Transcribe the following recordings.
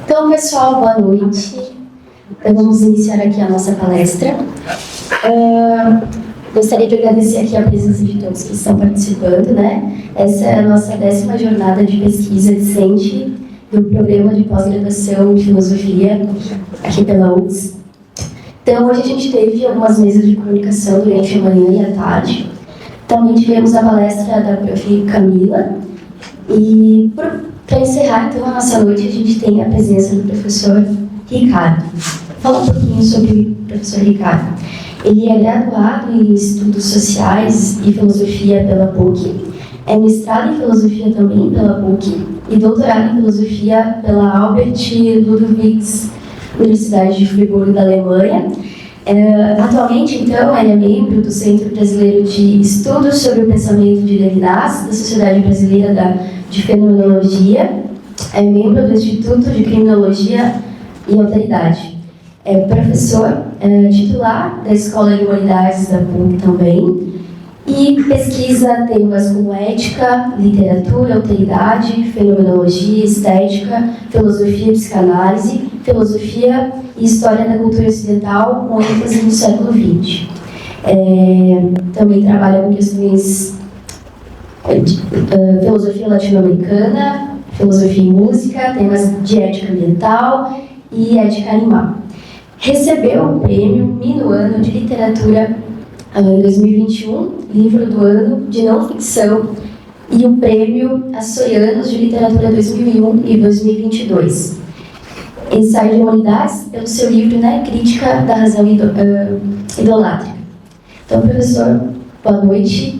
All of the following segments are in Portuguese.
Então, pessoal, boa noite. Então, vamos iniciar aqui a nossa palestra. Gostaria de agradecer aqui a presença de todos que estão participando, né? Essa é a nossa 10ª jornada de pesquisa discente do programa de pós-graduação em filosofia aqui pela UFRGS. Então, hoje a gente teve algumas mesas de comunicação durante a manhã e a tarde. Também tivemos a palestra da prof. Camila. E para encerrar, então, a nossa noite, a gente tem a presença do professor Ricardo. Vou falar um pouquinho sobre o professor Ricardo. Ele é graduado em Estudos Sociais e Filosofia pela PUC, é mestrado em Filosofia também pela PUC e doutorado em Filosofia pela Albert Ludwigs Universidade de Friburgo, da Alemanha. Atualmente, então, ele é membro do Centro Brasileiro de Estudos sobre o Pensamento de Levinas, da Sociedade Brasileira de Fenomenologia, é membro do Instituto de Criminologia e Alteridade. É professor titular da Escola de Humanidades da PUC também, e pesquisa temas como ética, literatura, alteridade, fenomenologia, estética, filosofia e psicanálise, filosofia e história da cultura ocidental, com ênfase no século XX. Também trabalha com questões de filosofia latino-americana, filosofia e música, temas de ética ambiental e ética animal. Recebeu o prêmio Minuano de Literatura em 2021, livro do ano de não ficção, e o prêmio Açoianos de Literatura 2001 e 2022. Ensaio de Humanidades, pelo seu livro, né, Crítica da Razão Idolátrica. Então, professor, boa noite.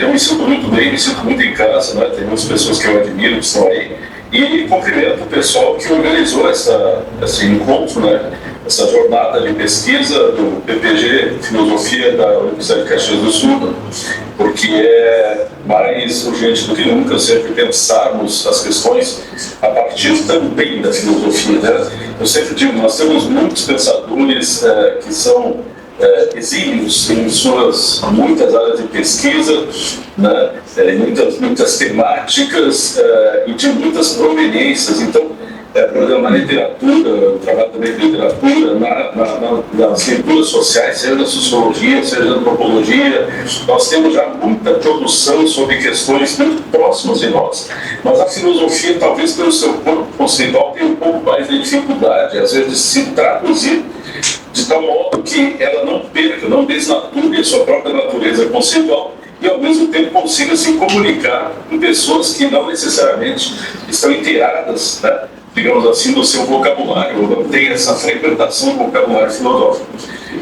Eu me sinto muito bem, me sinto muito em casa, né? Tem muitas pessoas que eu admiro que estão aí. E cumprimento o pessoal que organizou esse encontro, né? Essa jornada de pesquisa do PPG Filosofia da Universidade de Caxias do Sul, porque é mais urgente do que nunca sempre pensarmos as questões a partir também da filosofia, né? Eu sempre digo, nós temos muitos pensadores que são exílios em suas muitas áreas de pesquisa, né? Muitas temáticas e de muitas proveniências. Então, na literatura, eu trabalho também com literatura, nas leituras sociais, seja na sociologia, seja na antropologia, nós temos já muita produção sobre questões muito próximas de nós. Mas a filosofia, talvez pelo seu corpo conceitual, tem um pouco mais de dificuldade, às vezes, de se traduzir de tal modo que ela não perca, não desnature a sua própria natureza conceitual e, ao mesmo tempo, consiga se comunicar com pessoas que não necessariamente estão inteiradas, né, digamos assim, do seu vocabulário, ou não tem essa frequentação do vocabulário filosófico.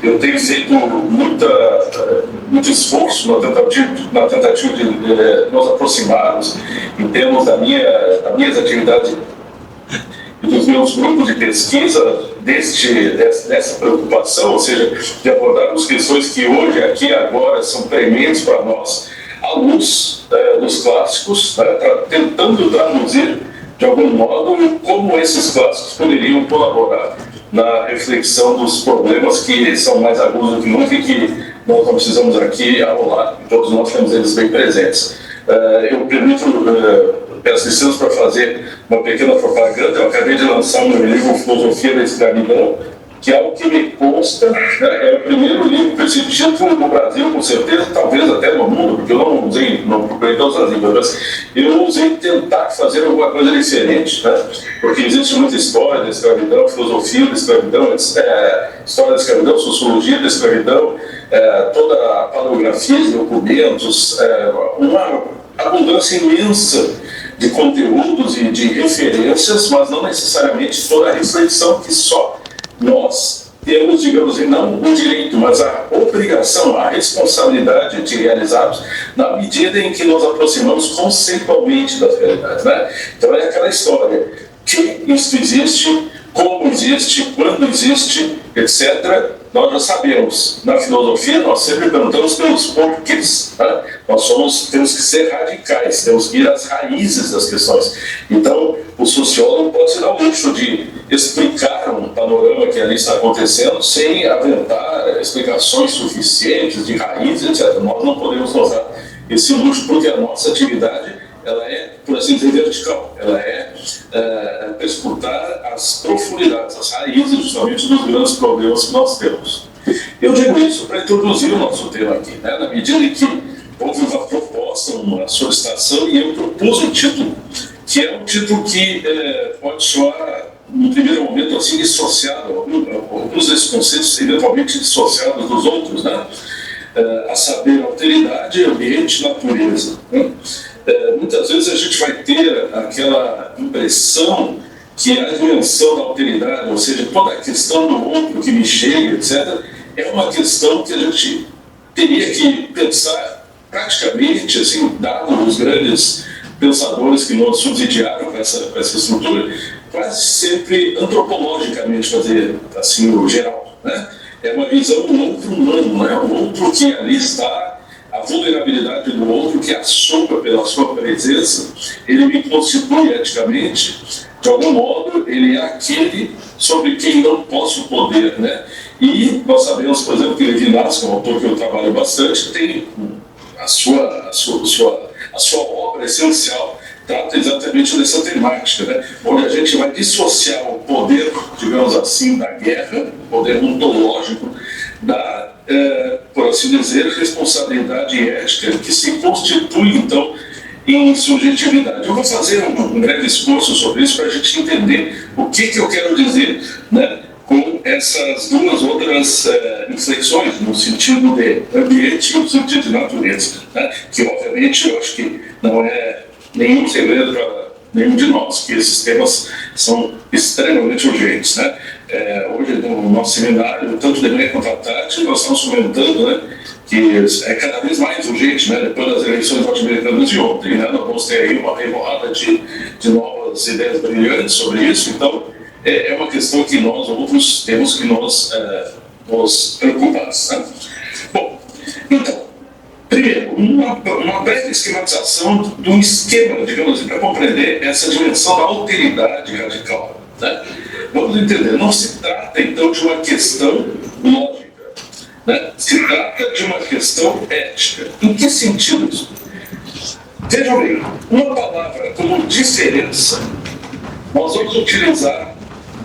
Eu tenho feito muito esforço na tentativa de nos aproximarmos em termos das minhas atividades e dos meus grupos de pesquisa dessa preocupação, ou seja, de abordarmos questões que hoje, aqui e agora, são prementes para nós, à luz dos clássicos, né, tentando traduzir, de algum modo, como esses clássicos poderiam colaborar na reflexão dos problemas que são mais agudos do que nunca e que nós não precisamos aqui arrolar, todos nós temos eles bem presentes. Eu peço licença para fazer uma pequena propaganda. Eu acabei de lançar o meu livro Filosofia da Escravidão, que é algo que me consta, é o primeiro livro com esse título no Brasil, com certeza, talvez até no mundo, porque eu não procurei todas as línguas, mas eu usei tentar fazer alguma coisa diferente, né? Porque existe muita história da escravidão, filosofia da escravidão, história da escravidão, sociologia da escravidão, toda a paleografia de documentos, uma abundância imensa de conteúdos e de referências, mas não necessariamente toda a reflexão que só nós temos, digamos assim, não o direito, mas a obrigação, a responsabilidade de realizarmos na medida em que nos aproximamos conceitualmente das realidades, né? Então é aquela história, que isso existe, como existe, quando existe, etc., nós já sabemos. Na filosofia, nós sempre perguntamos pelos porquês. Né? Temos que ser radicais, temos que ir às raízes das questões. Então, o sociólogo pode se dar o luxo de explicar um panorama que ali está acontecendo sem aventar explicações suficientes de raízes, etc. Nós não podemos nos dar esse luxo, porque a nossa atividade ela é, por assim dizer, vertical. Ela é perscrutar as profundidades, as raízes justamente dos grandes problemas que nós temos. Eu digo isso para introduzir o nosso tema aqui, né? Na medida em que houve uma proposta, uma solicitação, e eu propus um título, que é um título que pode soar, no primeiro momento, assim, dissociado, alguns desses conceitos eventualmente dissociados dos outros, né? A saber, alteridade, ambiente e natureza. Muitas vezes a gente vai ter aquela impressão que a dimensão da alteridade, ou seja, toda a questão do outro que me chega, etc., é uma questão que a gente teria que pensar praticamente, assim, dado os grandes pensadores que nos subsidiaram com essa estrutura, quase sempre antropologicamente, fazer assim o geral, né? É uma visão do outro humano, né? O outro que ali está, a vulnerabilidade do outro que assombra pela sua presença, ele me constitui eticamente, de algum modo, ele é aquele sobre quem não posso poder, né? E nós sabemos, por exemplo, que Levinas, que é um autor que eu trabalho bastante, tem a sua obra essencial trata exatamente dessa temática, né? Onde a gente vai dissociar o poder, digamos assim, da guerra, o poder ontológico, da, por assim dizer, responsabilidade ética que se constitui, então, em subjetividade. Eu vou fazer um breve esforço sobre isso para a gente entender o que eu quero dizer, né, com essas duas outras inflexões, no sentido de ambiente e no sentido de natureza, né, que, obviamente, eu acho que não é nenhum segredo para nenhum de nós, que esses temas são extremamente urgentes, né? Hoje, no nosso seminário, tanto de manhã quanto à tarde, nós estamos comentando, né, que é cada vez mais urgente, né, depois das eleições norte-americanas de ontem, né, nós vamos ter aí uma revoada de novas ideias brilhantes sobre isso. Então, é uma questão que nós outros temos que nos preocupar, né? Bom, então, primeiro, uma breve esquematização do esquema, digamos assim, para compreender essa dimensão da alteridade radical, né? Vamos entender, não se trata então de uma questão lógica, né? Se trata de uma questão ética. Em que sentido isso? Vejam bem, uma palavra como diferença, nós vamos utilizar,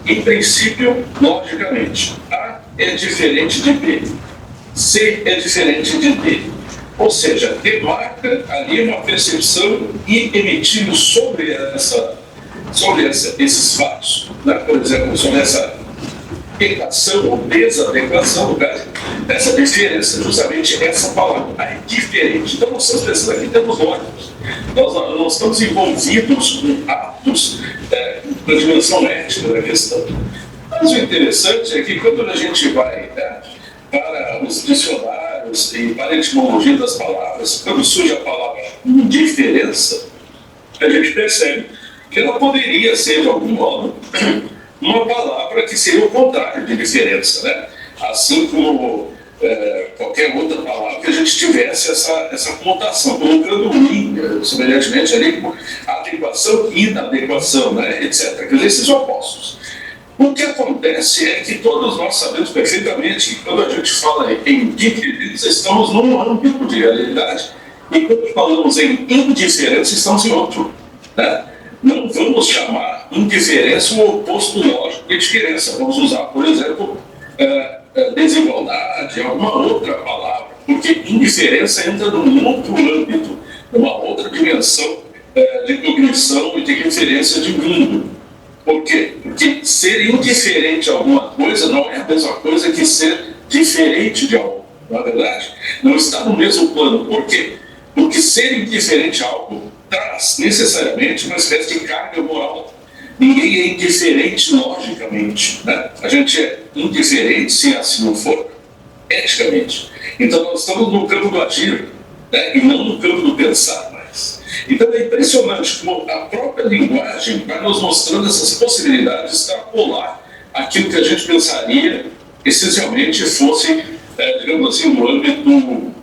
em princípio, logicamente. A é diferente de B, C é diferente de D. Ou seja, demarca ali uma percepção e emitir sobre esses fatos, né? Por exemplo, sobre essa adequação ou desadequação, essa diferença, justamente essa palavra, é diferente. Então, nós estamos pensando aqui em termos lógicos. Nós não estamos envolvidos com atos da dimensão ética da questão. Mas o interessante é que quando a gente vai para os dicionários e para a etimologia das palavras, quando surge a palavra indiferença, a gente percebe que ela poderia ser, de algum modo, uma palavra que seria o contrário de diferença, né? Assim como qualquer outra palavra que a gente tivesse essa conotação, colocando semelhantemente ali, adequação e inadequação, né? Etc. Quer dizer, esses opostos. O que acontece é que todos nós sabemos perfeitamente que quando a gente fala em diferença, estamos num âmbito de realidade, e quando falamos em indiferença, estamos em outro, né? Não vamos chamar indiferença o oposto lógico de diferença. Vamos usar, por exemplo, desigualdade, alguma outra palavra, porque indiferença entra num outro âmbito, numa outra dimensão de cognição e de referência de mundo. Por quê? Porque ser indiferente a alguma coisa não é a mesma coisa que ser diferente de algo, não é verdade? Não está no mesmo plano. Por quê? Porque ser indiferente a algo traz necessariamente uma espécie de carga moral. Ninguém é indiferente logicamente, né? A gente é indiferente, se assim não for, eticamente. Então nós estamos no campo do agir, né? E não no campo do pensar mais. Então é impressionante como a própria linguagem vai nos mostrando essas possibilidades de extrapolar aquilo que a gente pensaria essencialmente fosse, digamos assim, no âmbito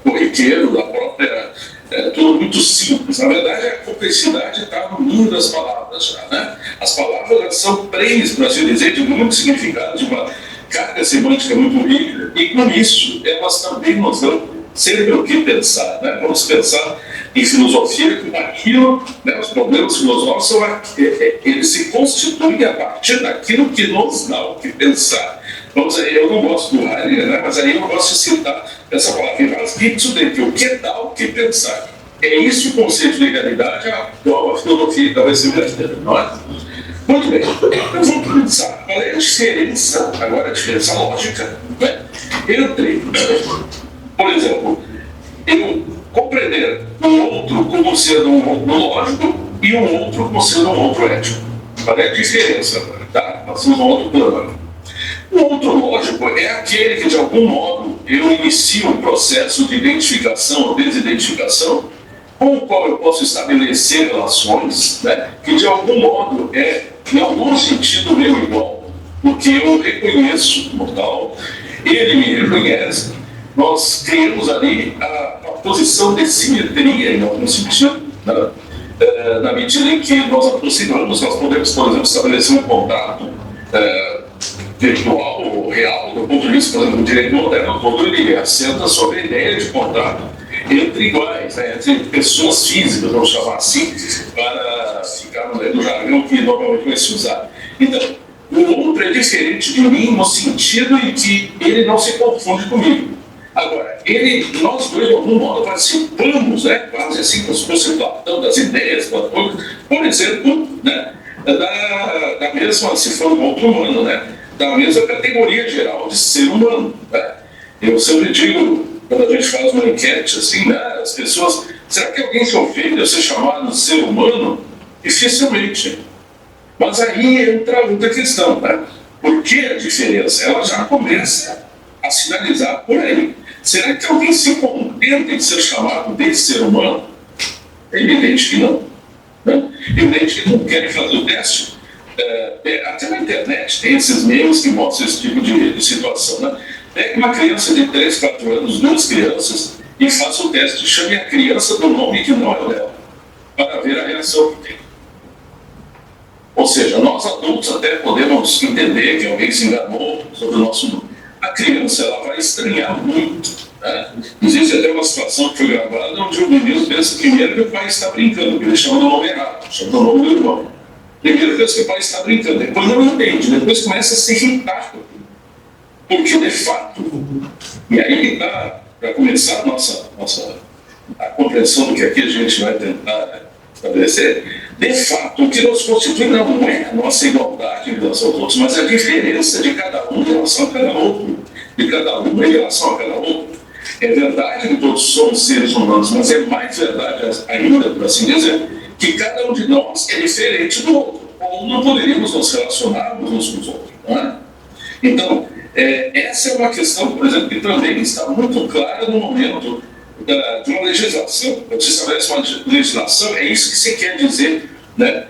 corriqueiro da própria, tudo muito simples. Na verdade, a complexidade está no mundo das palavras já, né? As palavras são prêmios, por assim dizer, de muito significado, de uma carga semântica muito rica, e com isso elas também nos dão sempre o que pensar, né? Vamos pensar em filosofia que aquilo, né, os problemas filosóficos são, eles se constituem a partir daquilo que nos dá o que pensar. Vamos dizer, eu não gosto do Heidegger, né, mas aí eu gosto de citar essa palavra, que o que dá o que pensar. É isso o conceito de realidade, a filosofia da vai ser brasileira, não é? Muito bem, então vamos pensar qual é a diferença, agora a diferença lógica, né, entre, por exemplo, eu compreender um outro como sendo um outro lógico e um outro como sendo um outro ético. Qual é a diferença? Tá? Nós temos um outro plano. O outro lógico é aquele que, de algum modo, eu inicio um processo de identificação ou desidentificação com o qual eu posso estabelecer relações, né, que, de algum modo, em algum sentido, meu igual, porque eu reconheço como tal, ele me reconhece, nós criamos ali a posição de simetria, em algum sentido, né? Na medida em que nós aproximamos, nós podemos, por exemplo, estabelecer um contato virtual ou real, do ponto de vista, por exemplo, do direito moderno, quando ele assenta sobre a ideia de contato entre iguais, né? Entre pessoas físicas, vamos chamar assim, para ficar no jargão que normalmente vai se usar. Então, o outro é diferente de mim no sentido em que ele não se confunde comigo. Agora, nós dois, de algum modo, participamos, né, quase assim, como se fosse Platão, das ideias, por exemplo, né, da mesma, se for um outro humano, né, da mesma categoria geral de ser humano. Né? Eu sempre digo, quando a gente faz uma enquete, assim, né, as pessoas, será que alguém se ofende a ser chamado de ser humano? Dificilmente. Mas aí entra outra questão, né? Por que a diferença? Ela já começa a sinalizar por aí. Será que alguém se contenta em ser chamado de ser humano? É evidente que não. Né? É evidente que não querem fazer o teste. Até na internet tem esses memes que mostram esse tipo de situação. Né? Pega uma criança de 3, 4 anos, 2 crianças, e faça o teste. Chame a criança do nome que não é o dela, para ver a reação que tem. Ou seja, nós adultos até podemos entender que alguém se enganou sobre o nosso nome. A criança, ela vai estranhar muito. Né? Existe até uma situação que foi gravada onde o menino pensa primeiro que o pai está brincando, porque ele chama do nome errado, chama do nome do irmão. Primeiro pensa que o pai está brincando, depois não entende, depois começa a se irritar. Porque, de fato, e aí que está, para começar a compreensão do que aqui a gente vai tentar estabelecer, de fato, o que nos constitui não é a nossa igualdade em relação aos outros, mas a diferença de cada um em relação a cada outro, de cada um em relação a cada outro. É verdade que todos somos seres humanos, mas é mais verdade ainda, por assim dizer, que cada um de nós é diferente do outro, ou não poderíamos nos relacionar uns com os outros. Não é? Então, essa é uma questão, por exemplo, que também está muito clara no momento de uma legislação. Quando se estabelece uma legislação, é isso que se quer dizer, né?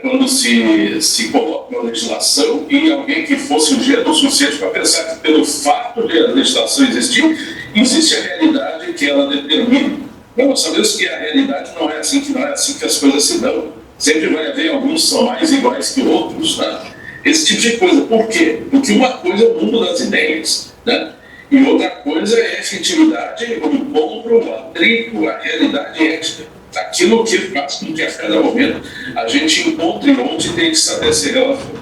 Quando se coloca uma legislação e alguém que fosse ingênuo o suficiente para pensar que pelo fato de a legislação existir, existe a realidade que ela determina. Nós sabemos que a realidade não é assim que as coisas se dão. Sempre vai haver alguns que são mais iguais que outros, né? Esse tipo de coisa. Por quê? Porque uma coisa é o mundo das ideias, né? E outra coisa é a efetividade, o encontro, o atrito, a realidade ética. Aquilo que faz com que a cada momento a gente encontre onde tem que estabelecer relações.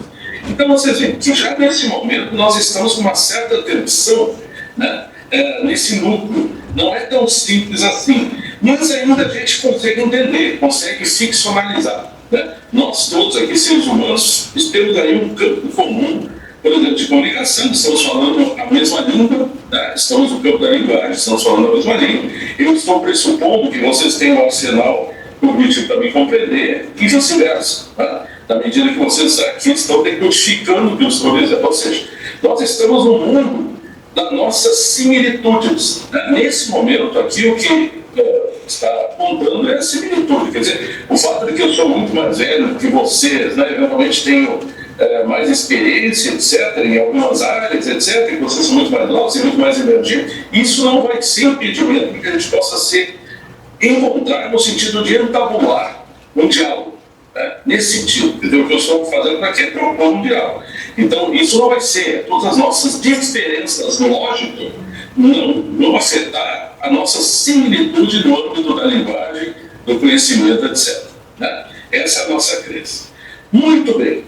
Então vocês veem que já nesse momento nós estamos com uma certa tensão, né, nesse núcleo. Não é tão simples assim, mas ainda a gente consegue entender, consegue ficcionalizar. Né? Nós todos aqui, seres humanos, temos aí um campo comum, por exemplo, de comunicação, estamos falando a mesma língua, né? Estamos no campo da linguagem, estamos falando a mesma língua. Eu estou pressupondo que vocês têm um arsenal cognitivo para me compreender e vice-versa. Né? Na medida que vocês aqui estão decodificando o que eu estou dizendo. Ou seja, nós estamos no mundo das nossas similitudes. Né? Nesse momento aqui, o que está apontando é a similitude. Quer dizer, o fato de que eu sou muito mais velho que vocês, né? Eu realmente tenho mais experiência, etc., em algumas áreas, etc., que vocês são muito mais novos e muito mais emergentes, isso não vai ser impedimento para que a gente possa encontrar no sentido de entabular um diálogo. Né? Nesse sentido, entendeu? O que eu estou fazendo aqui é propor um diálogo. Então, isso não vai ser, todas as nossas diferenças lógicas não afetar a nossa similitude no âmbito da linguagem, do conhecimento, etc. Né? Essa é a nossa crença. Muito bem.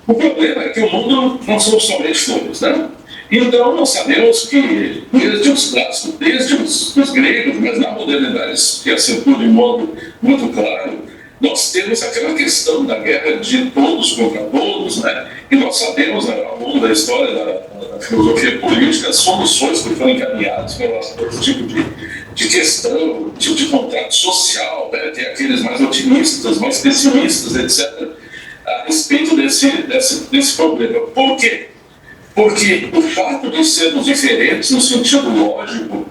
O problema é que o mundo não são somente flores, né? Então, nós sabemos que, desde os clássicos, desde os gregos, mas na modernidade se acentua de modo muito claro, nós temos aquela questão da guerra de todos contra todos, né? E nós sabemos, ao longo da história da filosofia política, as soluções que foram encaminhadas com relação a esse tipo de questão, tipo de contrato social, né? Tem aqueles mais otimistas, mais pessimistas, etc., a respeito desse problema. Por quê? Porque o fato de sermos diferentes, no sentido lógico,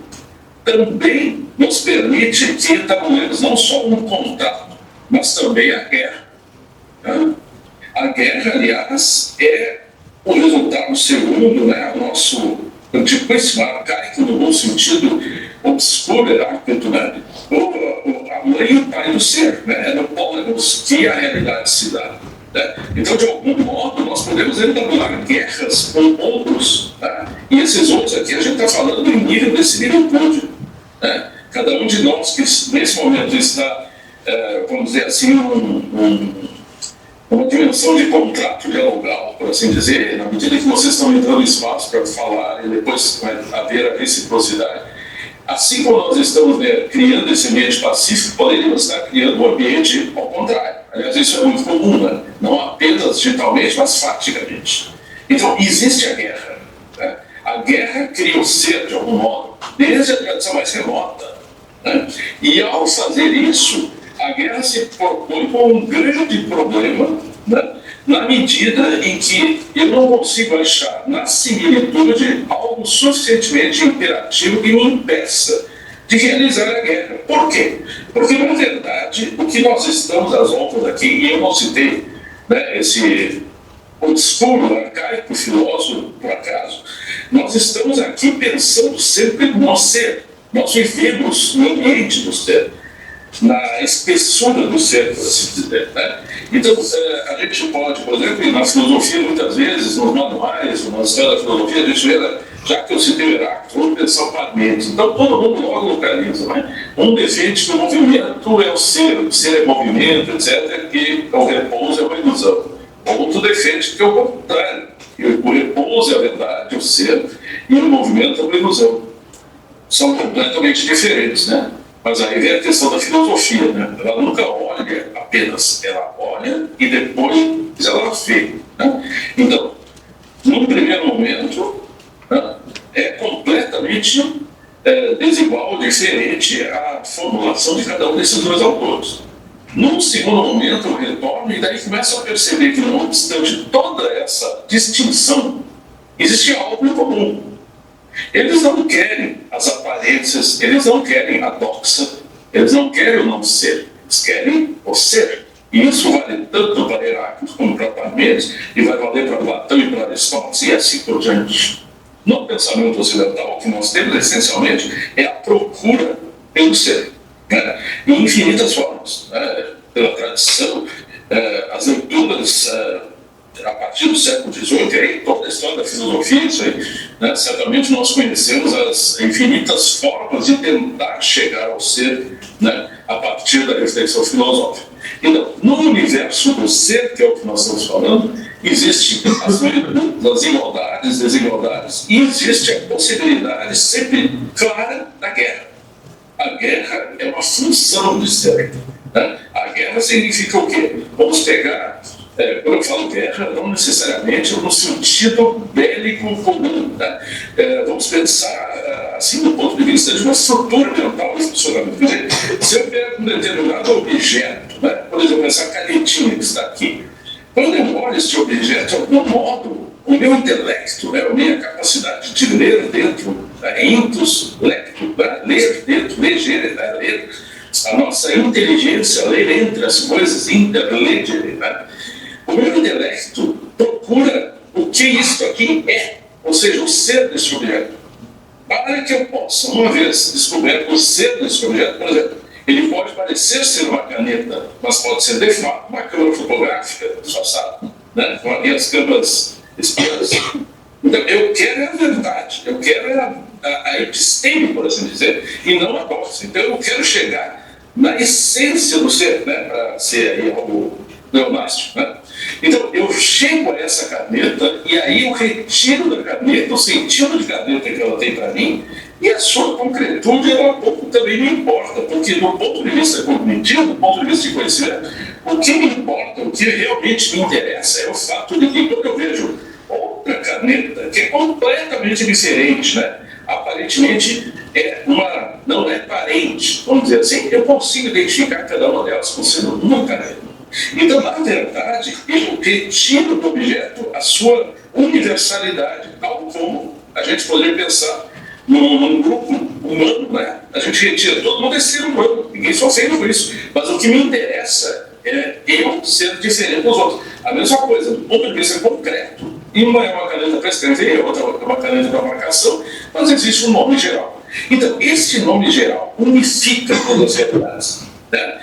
também nos permite que establemos não só um contato, mas também a guerra. Né? A guerra, aliás, é o resultado segundo, né, o nosso antiquíssimo arcaico, no bom sentido obscuro, heráclito, né? A mãe e o pai do ser, né? É no polemos que a realidade se dá. Né? Então, de algum modo, nós podemos entablar guerras com outros. Tá? E esses outros aqui, a gente está falando em nível de similitude. Né? Cada um de nós que nesse momento está, vamos dizer assim, uma dimensão de contrato dialogal, por assim dizer, na medida que vocês estão entrando em espaço para falar e depois vai haver a reciprocidade. Assim como nós estamos, né, criando esse ambiente pacífico, poderíamos estar criando um ambiente ao contrário. Aliás, isso é muito comum, né? Não apenas digitalmente, mas faticamente. Então, existe a guerra. Né? A guerra cria o ser, de algum modo, desde a tradição mais remota. Né? E, ao fazer isso, a guerra se propõe como um grande problema, né? Na medida em que eu não consigo achar na similitude algo suficientemente imperativo que me impeça de realizar a guerra. Por quê? Porque, na verdade, o que nós estamos às voltas aqui, e eu não citei, né, esse obscuro, arcaico filósofo, por acaso, nós estamos aqui pensando sempre no ser. Nós vivemos no ambiente do ser, na espessura do ser, por assim dizer. Né? Então, a gente pode, por exemplo, na filosofia, muitas vezes, nos manuais, na história da filosofia, a gente vê, já que eu citei o Heráclito, vamos pensar o Parmênides. Então, todo mundo logo localiza. Né? Um defende que o movimento é o ser é movimento, etc., e o repouso é uma ilusão. Outro defende que é o contrário, que o repouso é a verdade, o ser, e o movimento é uma ilusão. São completamente diferentes, né? Mas aí vem a questão da filosofia, né? Ela nunca olha apenas, ela olha e depois ela vê. Né? Então, num primeiro momento, né, é completamente desigual, diferente a formulação de cada um desses dois autores. Num segundo momento, eu retorno e daí começo a perceber que, não obstante toda essa distinção, existe algo em comum. Eles não querem as aparências, eles não querem a doxa, eles não querem o não ser, eles querem o ser. E isso vale tanto para Heráclito como para Parmênides, e vai valer para Platão e para Aristóteles, e assim por diante. No pensamento ocidental, o que nós temos essencialmente é a procura pelo ser, né? Em infinitas formas, né? Pela tradição, as leituras. A partir do século XVIII, aí, toda a história da filosofia, isso aí, né? Certamente nós conhecemos as infinitas formas de tentar chegar ao ser, né? A partir da reflexão filosófica. Então, no universo do ser, que é o que nós estamos falando, existem as igualdades, desigualdades, e existe a possibilidade sempre clara da guerra. A guerra é uma função do ser. Né? A guerra significa o quê? Vamos pegar... quando eu falo guerra, não necessariamente no sentido bélico comum. Né? Vamos pensar, assim, do ponto de vista de uma estrutura mental de funcionamento. Quer dizer, se eu pego um determinado objeto, né? Por exemplo, essa canetinha que está aqui, quando eu olho esse objeto, de algum modo, o meu intelecto, né? A minha capacidade de ler dentro, intus lecto, né? Ler dentro, leger, né? Ler, a nossa inteligência, ler entre as coisas, interlegere, né? O meu intelecto procura o que isso aqui é, ou seja, o ser desse objeto. Para que eu possa, uma vez descoberto o ser desse objeto, por exemplo, ele pode parecer ser uma caneta, mas pode ser de fato uma câmera fotográfica disfarçada, né? Com as câmeras espiãs. Então, eu quero a verdade, eu quero a episteme, por assim dizer, e não a posse. Então eu quero chegar na essência do ser, né, para ser aí algo neonástico, né? Então eu chego a essa caneta e aí eu retiro da caneta o sentido de caneta que ela tem para mim, e a sua concretude ela pouco também me importa, porque do ponto de vista cognitivo, do ponto de vista de conhecimento, o que me importa, o que realmente me interessa é o fato de que quando eu vejo outra caneta que é completamente diferente, né? Aparentemente não é parente, vamos dizer assim, eu consigo identificar cada uma delas como sendo uma caneta. Então, na verdade, eu retiro do objeto a sua universalidade, tal como a gente poderia pensar num grupo humano, né? A gente retira, todo mundo é ser humano, ninguém só sente com isso, mas o que me interessa é eu ser diferente dos outros. A mesma coisa, do ponto de vista concreto, e uma é uma caneta para escrever, outra é uma caneta para marcação, mas existe um nome geral. Então, esse nome geral unifica todas as realidades. Né?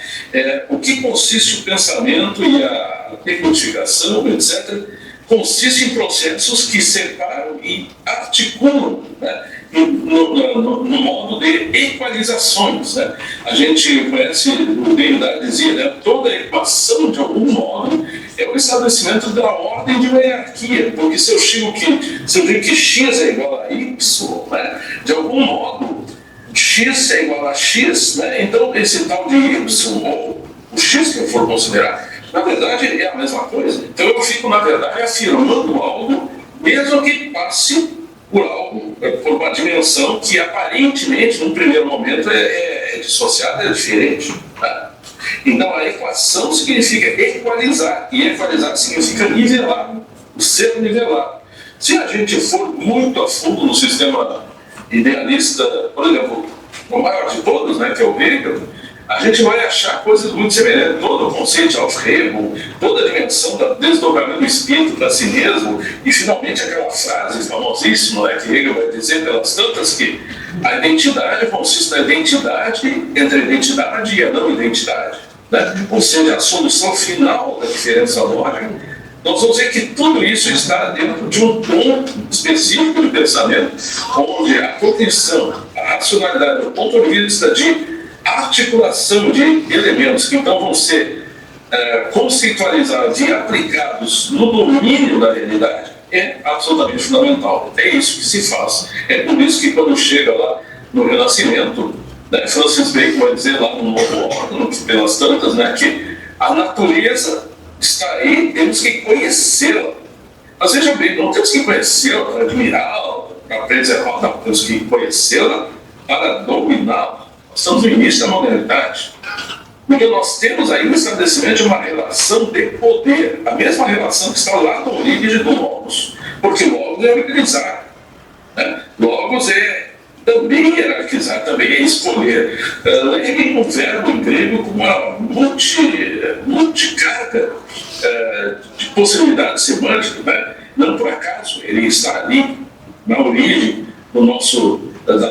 O que consiste o pensamento e a decodificação, etc., consiste em processos que separam e articulam, né, no modo de equalizações. Né? A gente conhece, o Derrida dizia, né, toda equação, de algum modo, é o estabelecimento da ordem de uma hierarquia, porque se eu digo que x é igual a y, né, de algum modo, x é igual a x, né, então esse tal de y, ou o x que eu for considerar, na verdade é a mesma coisa. Então eu fico, na verdade, afirmando algo, mesmo que passe por algo, por uma dimensão que aparentemente, num primeiro momento, é dissociada, é diferente. Tá? Então a equação significa equalizar, e equalizar significa nivelar, o ser nivelado. Se a gente for muito a fundo no sistema idealista, por exemplo, o maior de todos, né, que é o Hegel, a gente vai achar coisas muito semelhantes. Todo o conceito de Aufhebung, toda a dimensão do desdobramento do espírito para si mesmo, e finalmente aquela frase famosíssima, né, que Hegel vai dizer pelas tantas, que a identidade consiste na identidade entre a identidade e a não identidade. Né? Ou seja, a solução final da diferença lógica. Nós vamos ver que tudo isso está dentro de um ponto específico de pensamento, onde a cognição, a racionalidade, do ponto de vista de articulação de elementos que então vão ser conceitualizados e aplicados no domínio da realidade, é absolutamente fundamental. É isso que se faz. É por isso que quando chega lá no Renascimento, né, Francis Bacon vai dizer lá no Novo Ordem, pelas tantas, né, que a natureza está aí, temos que conhecê-la. Mas veja bem, não temos que conhecê-la para admirá-la, para preservá-la, não, temos que conhecê-la para dominá-la. Nós estamos no início da modernidade, porque nós temos aí um estabelecimento de uma relação de poder, a mesma relação que está lá na origem do Logos, porque Logos é organizar, né? Logos é também hierarquizar, também é escolher. Lembrem um verbo em grego com uma multicarga de possibilidades semânticas, né? Não por acaso, ele está ali na origem da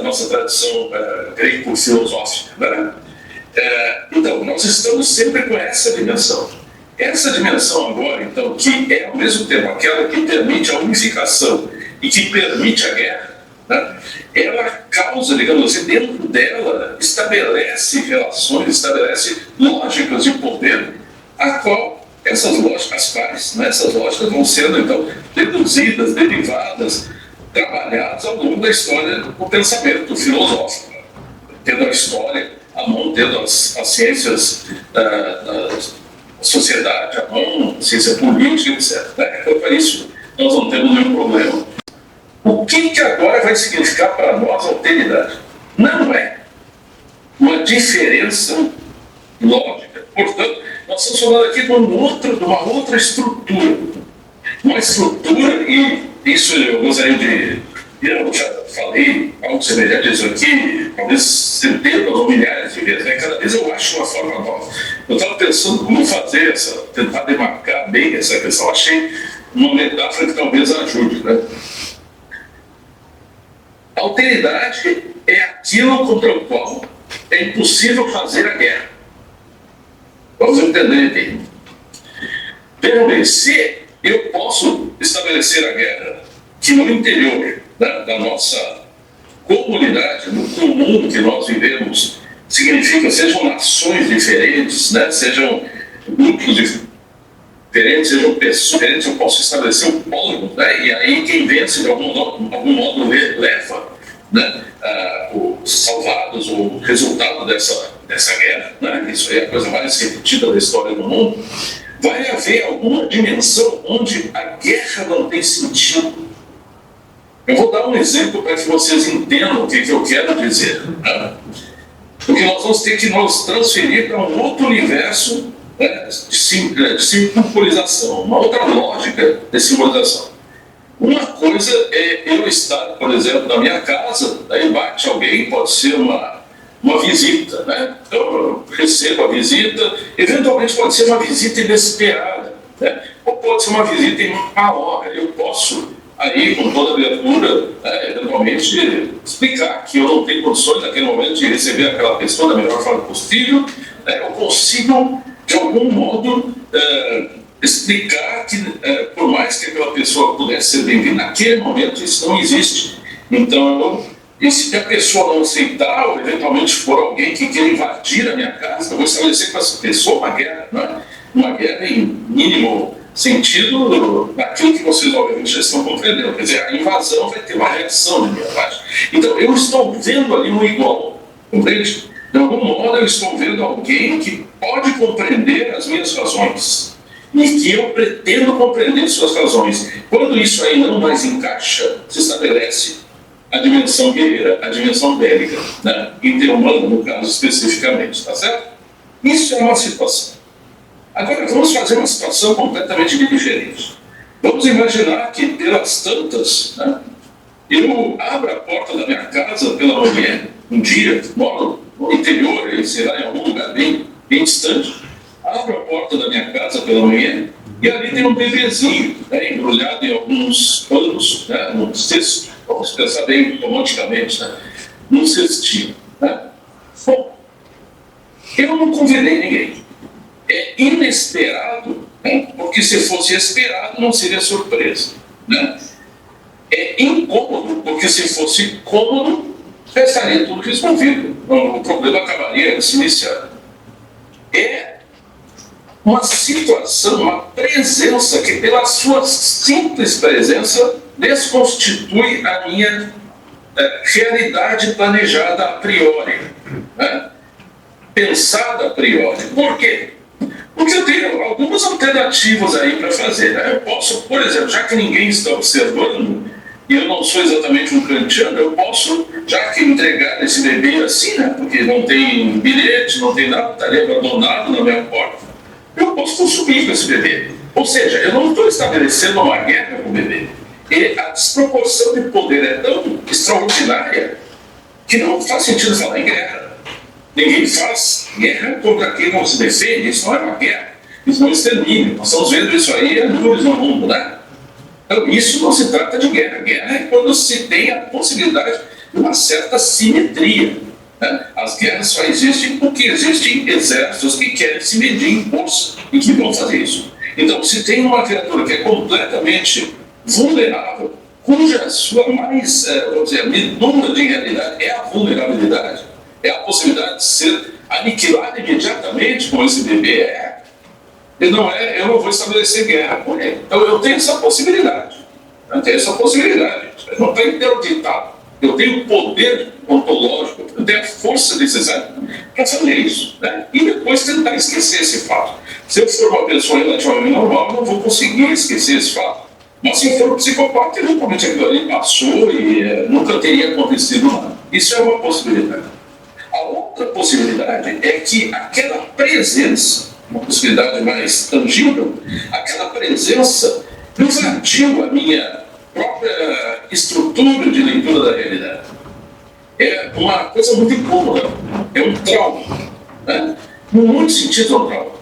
nossa tradição greco-filosófica. Né? Então, nós estamos sempre com essa dimensão. Essa dimensão agora, então, que é ao mesmo tempo aquela que permite a unificação e que permite a guerra, né? Ela causa, digamos assim, dentro dela, estabelece relações, estabelece lógicas de poder, a qual essas lógicas faz, né? Essas lógicas vão sendo, então, deduzidas, derivadas, trabalhadas ao longo da história do pensamento filosófico, tendo a história à mão, tendo as ciências da sociedade à mão, ciência política, etc. Então, para isso, nós não temos nenhum problema. O que agora vai significar para nós a alteridade? Não é uma diferença lógica. Portanto, nós estamos falando aqui de uma outra estrutura. Uma estrutura, e isso eu gostaria eu já falei algo semelhante a isso aqui, talvez centenas ou milhares de vezes, né? Cada vez eu acho uma forma nova. Eu estava pensando como fazer tentar demarcar bem essa questão. Achei uma metáfora que talvez ajude, né? A alteridade é aquilo contra o qual é impossível fazer a guerra. Vamos entender bem. Vejam bem, se eu posso estabelecer a guerra que no interior, né, da nossa comunidade, no comum que nós vivemos, significa sejam nações diferentes, né? Sejam grupos diferentes, sejam pessoas diferentes, eu posso estabelecer um polo, né? E aí quem vence de algum modo leva, né? Os salvados, o resultado dessa guerra, né? Isso aí é a coisa mais repetida da história do mundo. Vai haver alguma dimensão onde a guerra não tem sentido. Eu vou dar um exemplo para que vocês entendam o que eu quero dizer, né? Porque nós vamos ter que nos transferir para um outro universo, né, de simbolização, uma outra lógica de simbolização. Uma coisa é eu estar, por exemplo, na minha casa, daí bate alguém, pode ser uma visita, né? Então eu recebo a visita, eventualmente pode ser uma visita inesperada, né? Ou pode ser uma visita em uma hora. Eu posso, aí, com toda a abertura, né, eventualmente explicar que eu não tenho condições naquele momento de receber aquela pessoa da melhor forma possível, né? Eu consigo, de algum modo, explicar que, por mais que aquela pessoa pudesse ser bem-vinda, naquele momento isso não existe. Então, e se a pessoa não aceitar, ou eventualmente for alguém que quer invadir a minha casa, eu vou estabelecer com essa pessoa uma guerra, né? Uma guerra em mínimo sentido naquilo que vocês obviamente já estão compreendendo. Quer dizer, a invasão vai ter uma reação de minha parte. Então, eu estou vendo ali um igual, compreende? De algum modo, eu estou vendo alguém que pode compreender as minhas razões e que eu pretendo compreender suas razões. Quando isso aí não mais encaixa, se estabelece a dimensão guerreira, a dimensão bélica, né? Inter-humana, no caso especificamente, tá certo? Isso é uma situação. Agora vamos fazer uma situação completamente diferente. Vamos imaginar que pelas tantas, né, eu abro a porta da minha casa pela manhã, um dia, moro no interior, sei lá, em algum lugar bem distante, abro a porta da minha casa pela manhã e ali tem um bebezinho, né, embrulhado em alguns panos, né, num cesto, vamos pensar bem romanticamente, né, num cestinho. Né. Bom, eu não convidei ninguém. É inesperado, né, porque se fosse esperado não seria surpresa. Né. É incômodo, porque se fosse cômodo, já estaria tudo resolvido. O problema acabaria de se iniciar. É uma situação, uma presença que, pela sua simples presença, desconstitui a minha realidade planejada a priori, né? Pensada a priori. Por quê? Porque eu tenho algumas alternativas aí para fazer. Né? Eu posso, por exemplo, já que ninguém está observando, e eu não sou exatamente um kantiano, eu posso, já que entregar esse bebê assim, né? Porque não tem bilhete, não tem nada, está ali abandonado na minha porta, eu posso consumir com esse bebê. Ou seja, eu não estou estabelecendo uma guerra com o bebê. E a desproporção de poder é tão extraordinária que não faz sentido falar em guerra. Ninguém faz guerra contra quem não se defende, isso não é uma guerra, isso não é extermínio. Nós estamos vendo isso aí no mundo, né? Então, isso não se trata de guerra. Guerra é quando se tem a possibilidade de uma certa simetria. Né? As guerras só existem porque existem exércitos que querem se medir em força e que vão fazer isso. Então, se tem uma criatura que é completamente vulnerável, cuja sua mais, vamos dizer, medula de realidade é a vulnerabilidade, é a possibilidade de ser aniquilado imediatamente, como esse bebê é, eu não vou estabelecer guerra com ele. Então eu tenho essa possibilidade. Eu não está interditado. Eu tenho o poder ontológico, eu tenho a força necessária para fazer isso. Né? E depois tentar esquecer esse fato. Se eu for uma pessoa relativamente normal, eu não vou conseguir esquecer esse fato. Mas se eu for um psicopata, eventualmente aquilo ali passou e nunca teria acontecido nada. Isso é uma possibilidade. A outra possibilidade é que aquela presença, uma possibilidade mais tangível, aquela presença invadiu a minha própria estrutura de leitura da realidade. É uma coisa muito incômoda, é um trauma. Né? Em muitos sentidos é um trauma.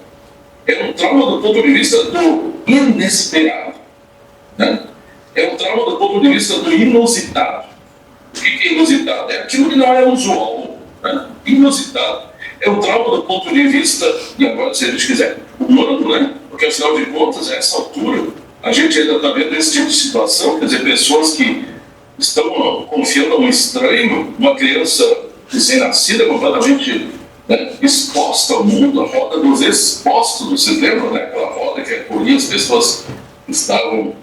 É um trauma do ponto de vista do inesperado. Né? É um trauma do ponto de vista do inusitado. O que é inusitado? É aquilo que não é usual. Né? Inusitado. É um trauma do ponto de vista, e agora se a gente quiser, humano, né? Porque afinal de contas, a essa altura, a gente ainda está vendo esse tipo de situação, quer dizer, pessoas que estão confiando a um estranho, uma criança recém-nascida, completamente, né, exposta ao mundo, a roda dos expostos. Vocês lembram, né? Aquela roda que acolhia as pessoas que estavam,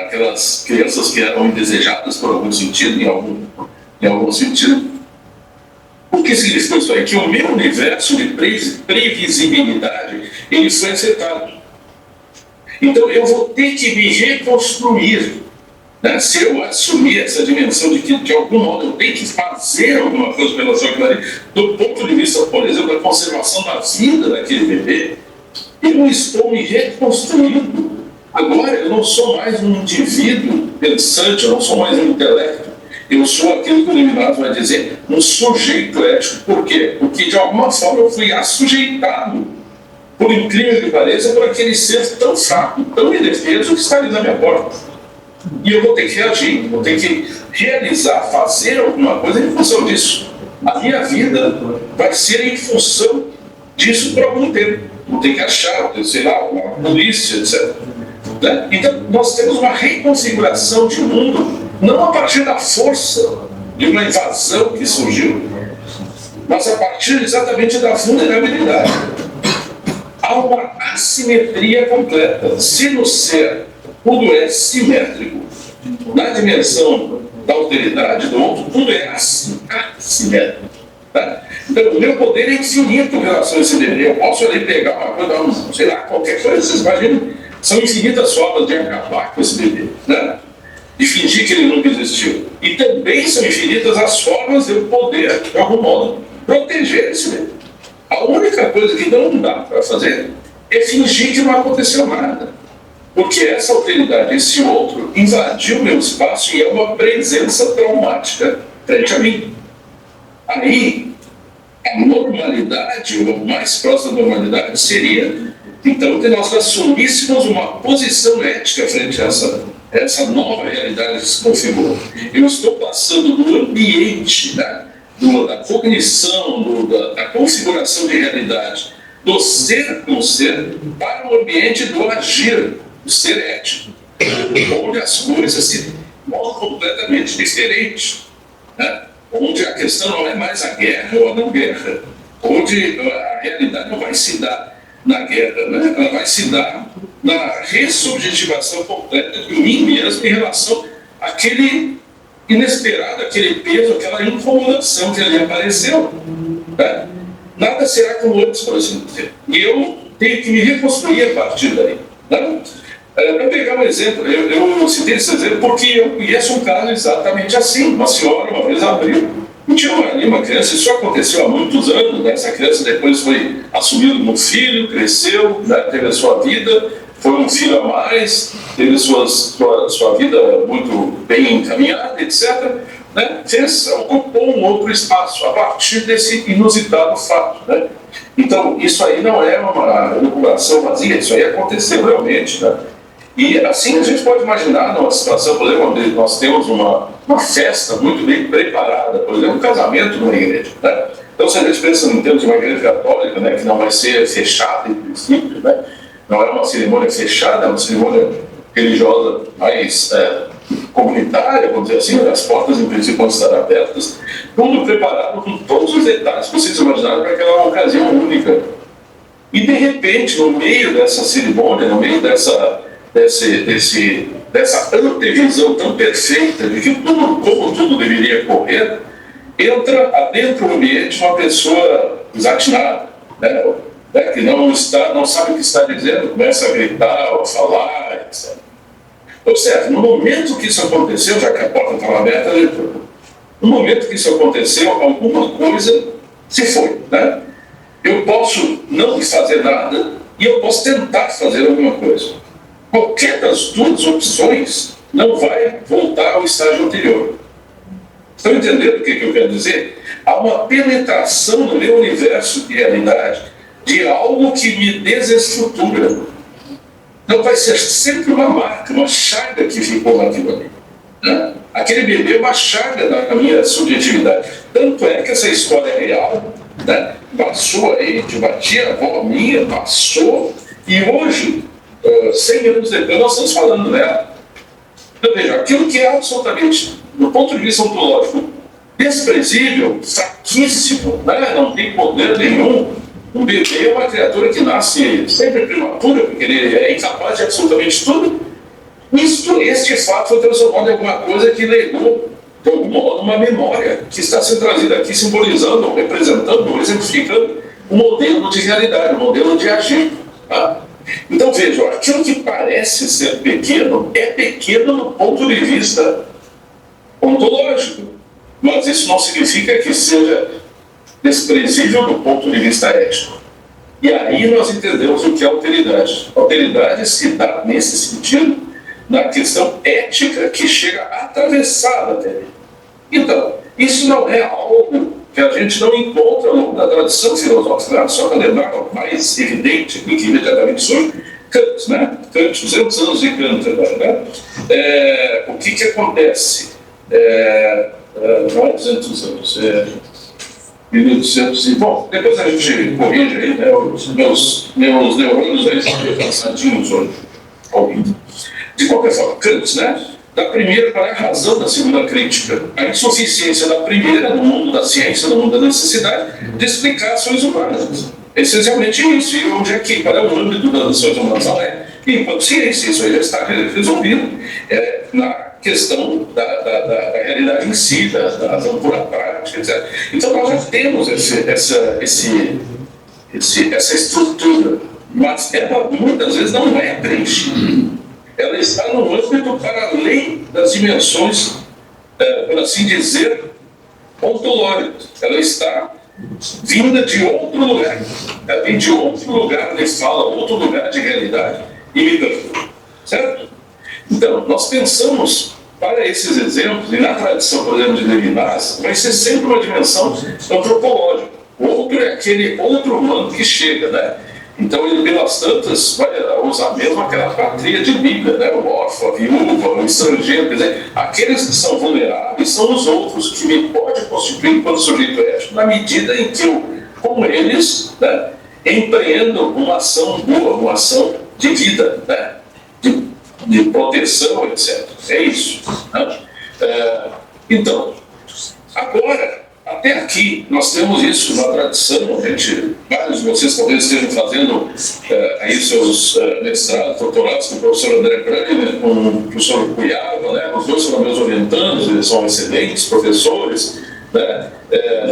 aquelas crianças que eram indesejadas por algum sentido, em algum sentido. O que significa isso aí? Que o meu universo de previsibilidade, ele foi afetado. Então eu vou ter que me reconstruir, né? Se eu assumir essa dimensão de que, de algum modo, eu tenho que fazer alguma coisa pela sua vida, do ponto de vista, por exemplo, da conservação da vida daquele bebê, eu não estou me reconstruindo. Agora eu não sou mais um indivíduo pensante, eu não sou mais um intelecto. Eu sou aquilo que o Levinas vai dizer, um sujeito ético. Por quê? Porque de alguma forma eu fui assujeitado, por incrível que pareça, por aquele ser tão fraco, tão indefeso que está ali na minha porta. E eu vou ter que reagir, vou ter que realizar, fazer alguma coisa em função disso. A minha vida vai ser em função disso por algum tempo. Vou ter que achar, sei lá, uma polícia, etc. Né? Então nós temos uma reconfiguração de mundo, não a partir da força de uma invasão que surgiu, mas a partir exatamente da vulnerabilidade. Há uma assimetria completa. Se no ser tudo é simétrico, na dimensão da alteridade do outro, tudo é assimétrico. Tá? Então, o meu poder é infinito em relação a esse bebê. Eu posso ali pegar uma coisa, sei lá, qualquer coisa, vocês imaginam, são infinitas formas de acabar com esse bebê, né? De fingir que ele nunca existiu. E também são infinitas as formas de eu poder, de algum modo, proteger esse bebê. A única coisa que não dá para fazer é fingir que não aconteceu nada. Porque essa alteridade, esse outro, invadiu meu espaço e é uma presença traumática frente a mim. Aí, a normalidade, ou mais próxima da normalidade, seria, então, que nós assumíssemos uma posição ética frente a essa nova realidade que se configurou. Eu estou passando do ambiente, né, da cognição, da configuração de realidade, do ser com ser, para o ambiente do agir, do ser ético, onde as coisas se tornam completamente diferentes, né? Onde a questão não é mais a guerra ou a não guerra, onde a realidade não vai se dar na guerra, né? Ela vai se dar na ressubjetivação completa de mim mesmo em relação àquele inesperado, aquele peso, aquela incomodação que ali apareceu. Né? Nada será como antes, por assim dizer. E eu tenho que me reconstruir a partir daí. Né? Para pegar um exemplo, eu citei esse exemplo porque eu conheço um caso exatamente assim. Uma senhora uma vez abriu e tinha ali uma criança, isso aconteceu há muitos anos, né? Essa criança depois foi assumida como filho, cresceu, né? Teve a sua vida, foi um filho a mais, teve sua vida muito bem encaminhada, etc. Né? Ocupou um outro espaço a partir desse inusitado fato. Né? Então, isso aí não é uma elucubração vazia, isso aí aconteceu realmente. Né? E assim a gente pode imaginar numa situação, por exemplo, onde nós temos uma festa muito bem preparada, por exemplo, um casamento numa igreja. Né? Então, se a gente pensa em termos de uma igreja católica, né, que não vai ser fechada em princípio, né? Não é uma cerimônia fechada, é uma cerimônia religiosa mais comunitária, vamos dizer assim, as portas em princípio vão estar abertas, tudo preparado com todos os detalhes que vocês imaginaram para aquela ocasião única. E de repente, no meio dessa cerimônia, no meio dessa antevisão tão perfeita de que como tudo deveria correr, entra adentro do ambiente uma pessoa desatinada, né? Que não sabe o que está dizendo, começa a gritar, a falar, etc. Observe, no momento que isso aconteceu, já que a porta estava aberta, no momento que isso aconteceu, alguma coisa se foi. Né? Eu posso não fazer nada e eu posso tentar fazer alguma coisa. Qualquer das duas opções não vai voltar ao estágio anterior. Estão entendendo o que eu quero dizer? Há uma penetração no meu universo de realidade de algo que me desestrutura. Não vai ser sempre uma marca, uma chaga que ficou naquilo ali. Né? Aquele bebê é uma chaga na minha subjetividade. Tanto é que essa história é real, né? Passou aí de uma tia-avó minha, passou, e hoje, 100 anos depois, nós estamos falando dela. Então, veja, aquilo que é absolutamente, do ponto de vista ontológico, desprezível, fraquíssimo, né? Não tem poder nenhum. Um bebê é uma criatura que nasce sempre prematura, porque ele é incapaz de absolutamente tudo. Este fato foi transformado em alguma coisa que legou, de algum modo, uma memória que está sendo trazida aqui, simbolizando, representando, exemplificando um modelo de realidade, um modelo de agir. Tá? Então, vejam, aquilo que parece ser pequeno é pequeno do ponto de vista ontológico, mas isso não significa que seja desprezível do ponto de vista ético. E aí nós entendemos o que é alteridade. Alteridade se dá nesse sentido, na questão ética que chega atravessada dele. Então, isso não é algo que a gente não encontra ao longo da tradição filosófica. Só para lembrar o mais evidente aqui, que imediatamente surge, Kant, né? Kant, 200 anos de Kant agora, né? O que acontece? Não é 200 anos, 1800 bom, depois a gente corrige aí, né? Os meus neurônios aí estão meio cansadinhos hoje, ouvindo. De qualquer forma, Kant, né? Da primeira, qual é a razão da segunda crítica? A insuficiência da primeira, no mundo da ciência, no mundo da necessidade, de explicar ações humanas. Essencialmente isso. E onde é que, qual é o âmbito das ações humanas? Não é? E enquanto ciência, isso aí já está resolvido na questão da realidade em si, da razão pura prática, etc. Então nós já temos essa estrutura, mas ela muitas vezes não é preenchida. Ela está no âmbito para além das dimensões, por assim dizer, ontológicas. Ela está vinda de outro lugar. Ela vem de outro lugar, ele fala, outro lugar de realidade, imitando. Certo? Então, nós pensamos para esses exemplos, e na tradição, por exemplo, de Levinas, vai ser sempre uma dimensão antropológica. O outro é aquele outro humano que chega, né? Então, ele, pelas tantas, vai usar mesmo aquela patria de Bíblia, né? O órfão, a viúva, o estrangeiro, quer dizer, aqueles que são vulneráveis são os outros, que me pode constituir enquanto sujeito ético, na medida em que eu, como eles, né, empreendo uma ação boa, uma ação de vida, né? De proteção, etc. É isso. Né? Então, agora, até aqui, nós temos isso na tradição. Vários de vocês talvez estejam fazendo aí seus mestrados, doutorados com o professor André Brugner, com o professor Cuyava, né? Os dois foram meus orientandos, eles são excelentes professores, né?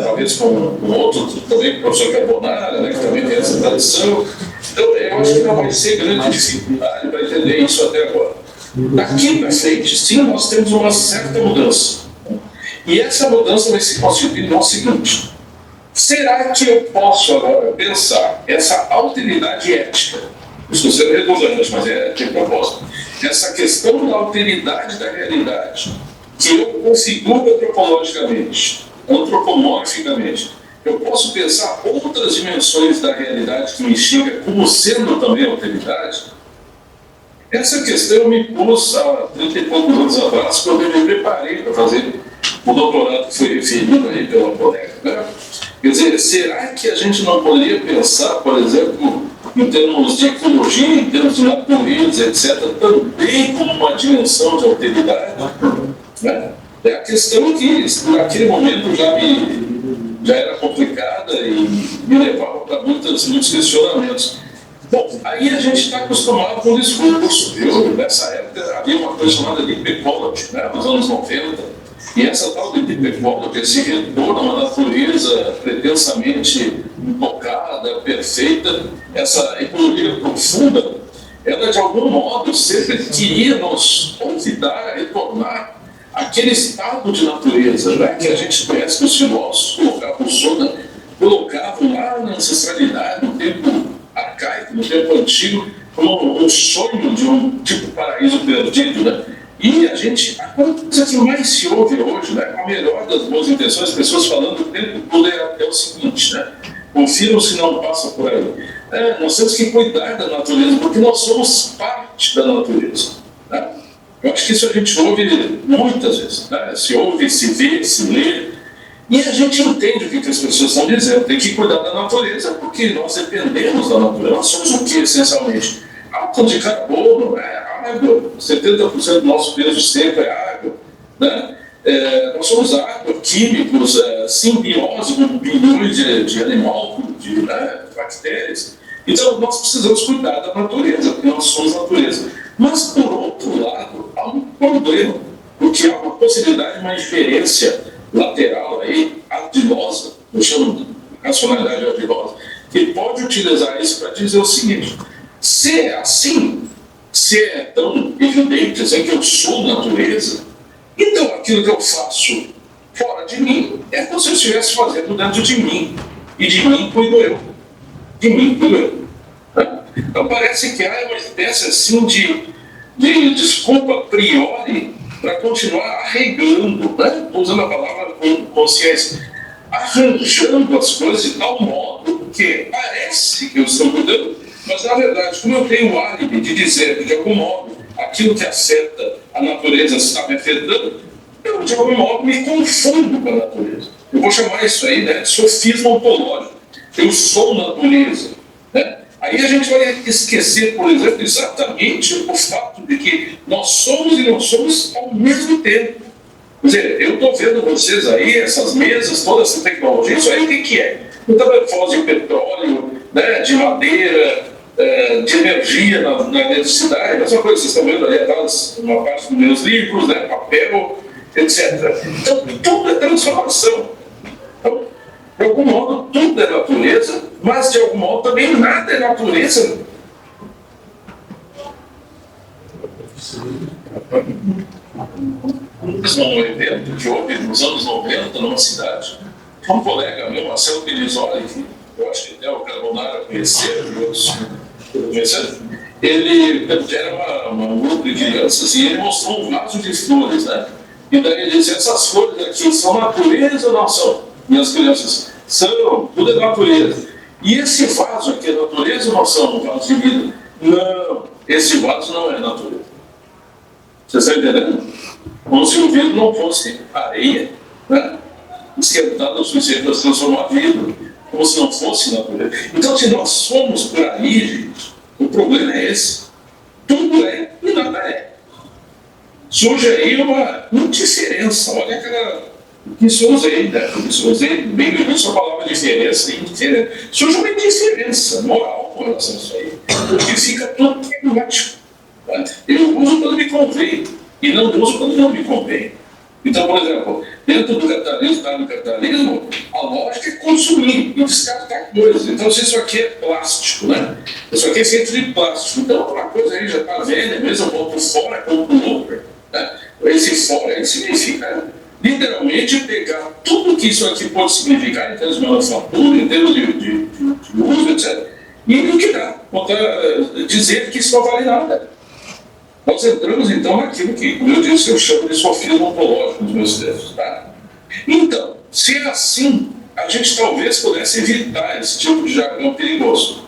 Talvez com outro também, com o professor Carbonara, né? Que também tem essa tradição. Então, eu acho que não vai ser grande dificuldade para entender isso até agora. Daqui para frente, sim, nós temos uma certa mudança. E essa mudança vai se constituir no seguinte: será que eu posso agora pensar essa alteridade ética? Estou sendo redundante, mas é de propósito. Essa questão da alteridade da realidade, que eu configuro antropomorficamente, eu posso pensar outras dimensões da realidade que me chega como sendo também alteridade? Essa questão eu me pus há 30 e poucos anos atrás, quando eu me preparei para fazer o doutorado que foi referido aí pela colega. Né? Quer dizer, será que a gente não poderia pensar, por exemplo, em termos de ecologia, em termos de natureza, etc., também como uma dimensão de alteridade? Né? É a questão que, naquele momento, já era complicada e me levava para muitos questionamentos. Bom, aí a gente está acostumado com o discurso. Nessa época, havia uma coisa chamada Deep Ecology, né, nos anos 90. E essa tal de Deep Ecology, esse retorno a uma natureza pretensamente intocada, perfeita, essa ecologia profunda, ela de algum modo sempre queria nos convidar a retornar àquele estado de natureza, né, que a gente conhece que os filósofos colocavam lá na ancestralidade, no tempo arcaico, no tempo antigo, como um sonho de um tipo paraíso perdido, né? E a coisa que mais se ouve hoje, né, com a melhor das boas intenções, as pessoas falando o tempo todo é o seguinte, né? Confiram se não passa por aí. Nós temos que cuidar da natureza, porque nós somos parte da natureza. Né? Eu acho que isso a gente ouve muitas vezes, né? Se ouve, se vê, se lê. E a gente entende o que as pessoas estão dizendo. Tem que cuidar da natureza, porque nós dependemos da natureza. Nós somos o que, essencialmente? Átomos de carbono, água, 70% do nosso peso seco é água, né? Nós somos água, químicos, simbiose com bilhões de animais, de bactérias. Então, nós precisamos cuidar da natureza, porque nós somos natureza. Mas, por outro lado, há um problema, porque há uma possibilidade de uma inferência lateral aí, ardilosa, eu chamo de racionalidade ardilosa, que pode utilizar isso para dizer o seguinte: se é assim, se é tão evidente dizer que eu sou natureza, então aquilo que eu faço fora de mim é como se eu estivesse fazendo dentro de mim, e de mim cuido eu. De mim cuido eu. Então parece que há uma espécie assim de desculpa a priori para continuar arregando, né? Estou usando a palavra com consciência, arranjando as coisas de tal modo que parece que eu estou cuidando, mas na verdade, como eu tenho o álibi de dizer que de algum modo aquilo que afeta a natureza está me afetando, eu de algum modo me confundo com a natureza. Eu vou chamar isso aí, né, de sofisma ontológico. Eu sou natureza, né? Aí a gente vai esquecer, por exemplo, exatamente o fato de que nós somos e não somos ao mesmo tempo. Quer dizer, eu estou vendo vocês aí, essas mesas, toda essa tecnologia, isso aí o que é? Metamorfose de petróleo, né, de madeira, de energia na eletricidade, essa coisa que vocês estão vendo ali atrás, uma parte dos meus livros, né, papel, etc. Então, tudo é transformação. Então, de algum modo, tudo é natureza, mas de algum modo também nada é natureza. Num evento que houve nos anos 90 numa cidade, um colega meu, Marcelo Pelizoli, que eu acho que até o Carbonara conheceu, e outros conheceram, ele era um grupo de crianças e ele mostrou um vaso de flores, né? E daí ele disse: essas flores aqui são natureza ou não são? E as crianças: são, tudo é natureza. E esse vaso aqui é natureza ou não são? Um vaso de vidro? Não, esse vaso não é natureza. Vocês estão entendendo? Como se o vidro não fosse areia, né? Esquentada o suficiente para se transformar vidro, como se não fosse natureza. Então, se nós somos por aí, gente, o problema é esse. Tudo é e nada é. Surge aí uma indiferença. Olha aquela que se usei, né? Se usei bem no início a palavra diferença, indiferença. Surge uma indiferença moral com relação a isso aí, porque fica tudo pragmático. Né? Eu uso quando me convém e não uso quando não me convém. Então, por exemplo, dentro do capitalismo, a lógica é consumir e descartar coisas. Então, se isso aqui é plástico, né? Isso aqui é feito de plástico. Então, uma coisa aí já está velha, mesmo eu boto fora, compro outra. Né? Esse fora aí significa literalmente pegar tudo que isso aqui pode significar em termos de manufatura, em termos de uso, etc., e liquidar, dizer que isso não vale nada. Nós entramos, então, naquilo que, como eu disse, eu chamo de sofisma ontológico nos meus textos. Tá? Então, se é assim, a gente talvez pudesse evitar esse tipo de jargão perigoso.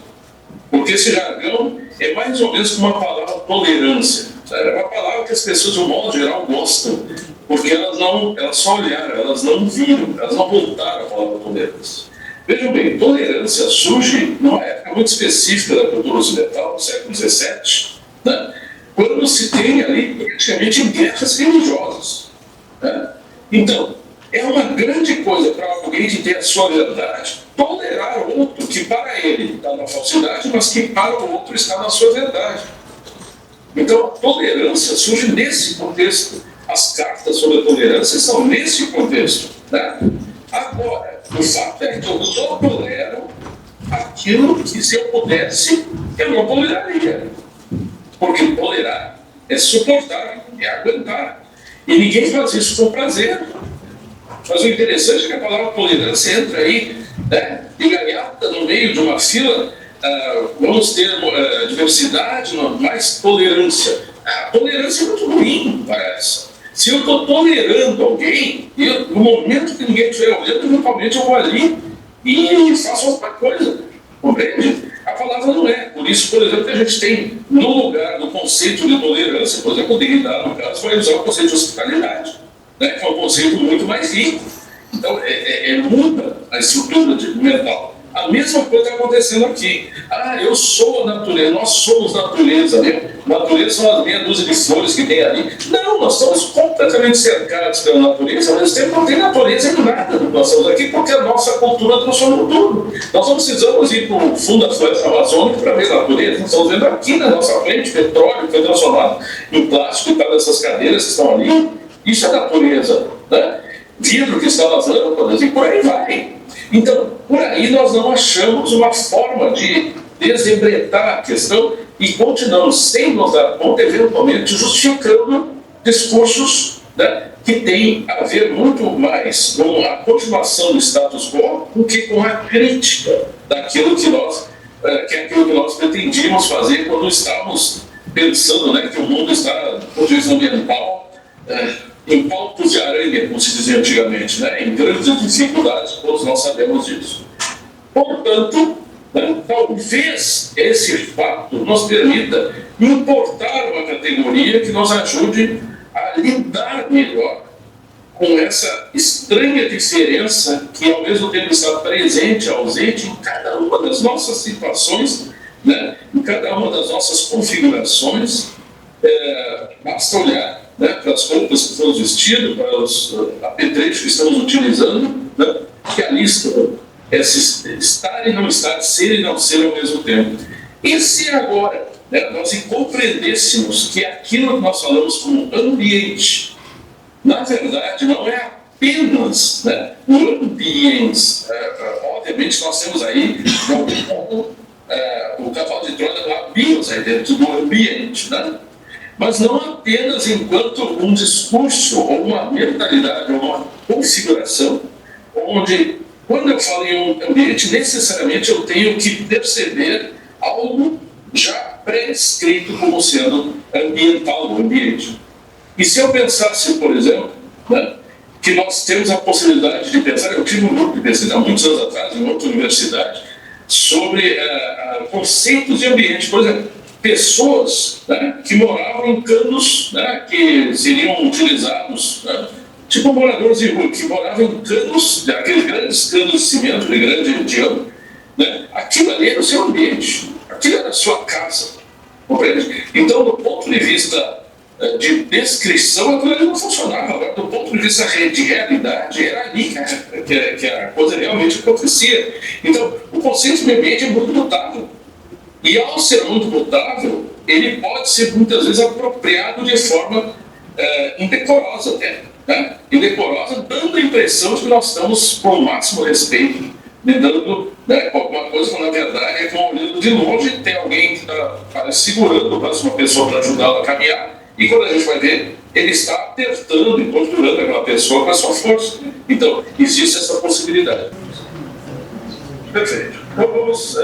Porque esse jargão é mais ou menos como uma palavra tolerância. Sabe? É uma palavra que as pessoas, de um modo geral, gostam, porque elas só olharam, elas não viram, elas não voltaram a palavra tolerância. Vejam bem, tolerância surge numa época muito específica da cultura ocidental, no século XVII, né? Quando se tem ali praticamente guerras religiosas. Né? Então, é uma grande coisa para alguém que tem a sua verdade tolerar outro que para ele está na falsidade, mas que para o outro está na sua verdade. Então, a tolerância surge nesse contexto. As cartas sobre a tolerância são nesse contexto. Né? Agora, o fato é que eu não tolero aquilo que, se eu pudesse, eu não toleraria. Porque tolerar é suportar, é aguentar. E ninguém faz isso com prazer. Mas o interessante é que a palavra tolerância entra aí, né, de gaiata no meio de uma fila. Vamos ter diversidade, mais tolerância. A tolerância é muito ruim, parece. Se eu estou tolerando alguém, no momento que ninguém estiver olhando, eventualmente eu vou ali e faço outra coisa. Compreende? A palavra não é. Por isso, por exemplo, que a gente tem, no lugar do conceito de tolerância, por exemplo, o Derrida, no caso, vai usar o conceito de hospitalidade, né, que é um conceito muito mais rico. Então, muda a estrutura mental. A mesma coisa está acontecendo aqui. Eu sou a natureza, nós somos natureza, né? Natureza são as meia dúzia de flores que tem ali. Não, nós estamos completamente cercados pela natureza, ao mesmo tempo não tem natureza em nada. Nós estamos aqui porque a nossa cultura transformou tudo. Nós não precisamos ir para o fundo da floresta amazônica para ver a natureza. Nós estamos vendo aqui na nossa frente petróleo que foi transformado em plástico e para essas cadeiras que estão ali. Isso é natureza, né? Vidro que está nas lâmpadas e por aí vai. Então, por aí nós não achamos uma forma de desembretar a questão e continuamos, sem nos dar conta, eventualmente justificando discursos, né, que têm a ver muito mais com a continuação do status quo do que com a crítica daquilo que que é aquilo que nós pretendíamos fazer quando estávamos pensando, né, que o mundo está, do ponto de vista ambiental, em palpos de aranha, como se dizia antigamente, né? Em grandes dificuldades, todos nós sabemos disso. Portanto, né, talvez esse fato nos permita importar uma categoria que nos ajude a lidar melhor com essa estranha diferença que ao mesmo tempo está presente, ausente em cada uma das nossas situações, né, em cada uma das nossas configurações. Basta olhar, né, para as roupas que estamos vestindo, para os apetrechos que estamos utilizando, né, que a lista é estar e não estar, ser e não ser ao mesmo tempo. E se agora, né, nós compreendêssemos que aquilo que nós falamos como ambiente, na verdade, não é apenas, né, o ambiente. Obviamente, nós temos aí o cavalo de Troia do Abios aí dentro do ambiente, né? Mas não apenas enquanto um discurso, ou uma mentalidade, ou uma configuração, onde, quando eu falo em um ambiente, necessariamente eu tenho que perceber algo já pré-escrito como sendo ambiental no ambiente. E se eu pensasse, por exemplo, né, que nós temos a possibilidade de pensar, eu tive um grupo de pesquisa há muitos anos atrás, em outra universidade, sobre conceitos de ambiente, por exemplo, pessoas, né, que moravam em canos, né, que seriam utilizados, né, tipo moradores de rua, que moravam em canos, aqueles grandes canos de cimento de grande diâmetro, né, aquilo ali era o seu ambiente, aquilo era a sua casa, compreende? Então, do ponto de vista de descrição, aquilo ali não funcionava. Agora, do ponto de vista de realidade, era ali que a coisa realmente acontecia. Então, o conceito de ambiente é muito mutável. E, ao ser muito mutável, ele pode ser, muitas vezes, apropriado de forma indecorosa até. Né? Indecorosa, dando a impressão de que nós estamos, com o máximo respeito, lidando, né, com alguma coisa que, na verdade, é como olhando de longe, tem alguém que está segurando o braço de uma pessoa para ajudá-la a caminhar, e quando a gente vai ver, ele está apertando e conjurando aquela pessoa com a sua força. Então, existe essa possibilidade. Perfeito. Então, vamos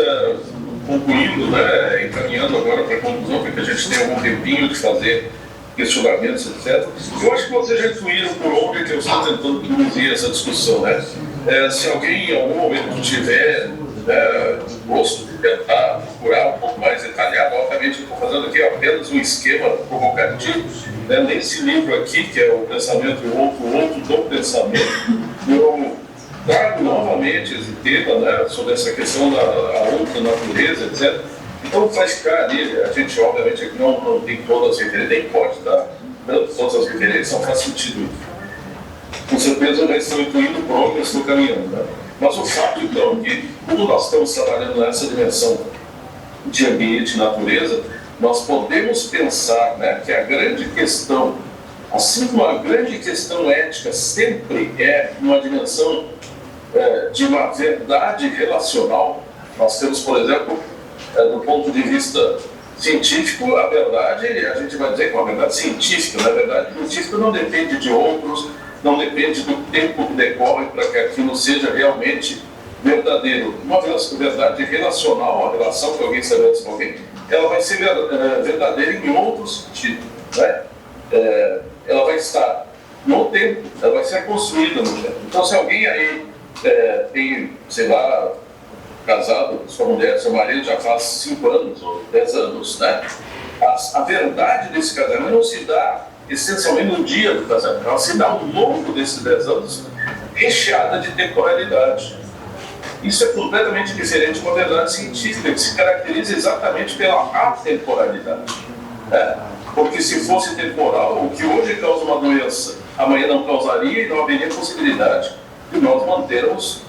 concluindo, né, encaminhando agora para a conclusão, porque a gente tem algum tempinho de fazer questionamentos, etc. Eu acho que vocês já intuíram por onde que eu estou tentando conduzir essa discussão, né? Se alguém em algum momento tiver gosto de tentar procurar um pouco mais detalhado, obviamente eu estou fazendo aqui apenas um esquema provocativo, né? Nesse livro aqui, que é o Pensamento e o Outro do Pensamento, eu trago novamente esse tema, né, sobre essa questão da outra natureza, etc. Então vai ficar ali, a gente obviamente aqui não tem todas as referências, nem pode dar todas as referências, não faz sentido. Com certeza já estão incluindo por onde eu estou caminhando, né? Mas o fato, então, que como nós estamos trabalhando nessa dimensão de ambiente e natureza, nós podemos pensar, né, que a grande questão, assim como a grande questão ética sempre é uma dimensão de uma verdade relacional. Nós temos, por exemplo, do ponto de vista científico, a verdade, a gente vai dizer que é uma verdade científica. Na verdade, científica não depende de outros, não depende do tempo que decorre para que aquilo seja realmente verdadeiro. Uma verdade relacional, a relação que alguém estabelece com alguém, ela vai ser verdadeira em outros sentidos, né? Ela vai estar no tempo, ela vai ser construída no tempo. Então, se alguém aí tem, sei lá, casado com sua mulher, seu marido já faz 5 anos ou 10 anos, né? A verdade desse casamento não se dá essencialmente no dia do casamento, ela se dá ao longo desses 10 anos recheada de temporalidade. Isso é completamente diferente de uma verdade científica, que se caracteriza exatamente pela atemporalidade. Porque se fosse temporal, o que hoje causa uma doença, amanhã não causaria e não haveria possibilidade de nós mantermos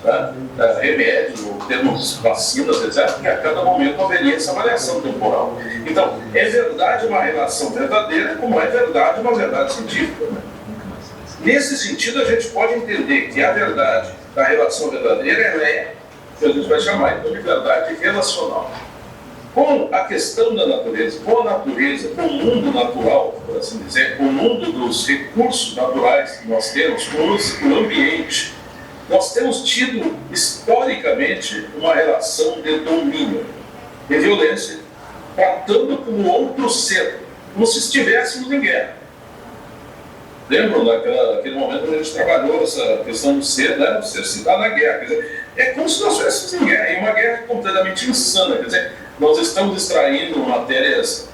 remédios, ou termos vacinas, etc., que a cada momento haveria essa variação temporal. Então, é verdade uma relação verdadeira, como é verdade uma verdade científica. Nesse sentido, a gente pode entender que a verdade da relação verdadeira ela é o que a gente vai chamar então, de verdade relacional. Com a questão da natureza, com a natureza, com o mundo natural, por assim dizer, com o mundo dos recursos naturais que nós temos, com o ambiente, nós temos tido, historicamente, uma relação de domínio, de violência, tratando como outro ser, como se estivéssemos em guerra. Lembram daquele momento que a gente trabalhou essa questão do ser, né? O ser se está na guerra. Quer dizer, é como se nós estivéssemos em guerra, e uma guerra completamente insana. Quer dizer, nós estamos extraindo matérias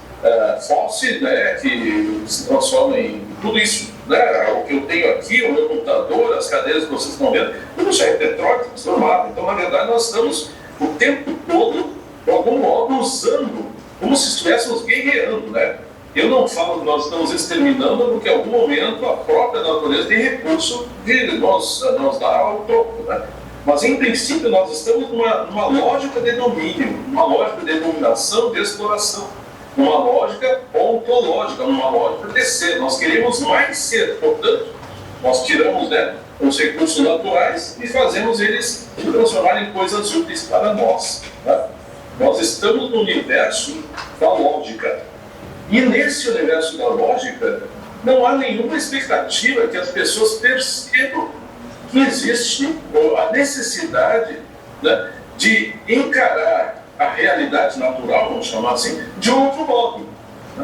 fósseis, né? Que se transformam em tudo isso. Né? O que eu tenho aqui, o meu computador, as cadeiras que vocês estão vendo, tudo já é petróleo transformado. Então, na verdade, nós estamos o tempo todo, de algum modo, usando, como se estivéssemos guerreando, né? Eu não falo que nós estamos exterminando, porque em algum momento a própria natureza tem recurso de nos dar ao troco, né? Mas, em princípio, nós estamos numa lógica de domínio, numa lógica de dominação, de exploração, numa lógica ontológica, numa lógica de ser. Nós queremos mais ser, portanto, nós tiramos, né, os recursos naturais e fazemos eles se transformarem em coisas úteis para nós. Né? Nós estamos no universo da lógica. E nesse universo da lógica, não há nenhuma expectativa que as pessoas percebam que existe a necessidade, né, de encarar a realidade natural, vamos chamar assim, de outro modo.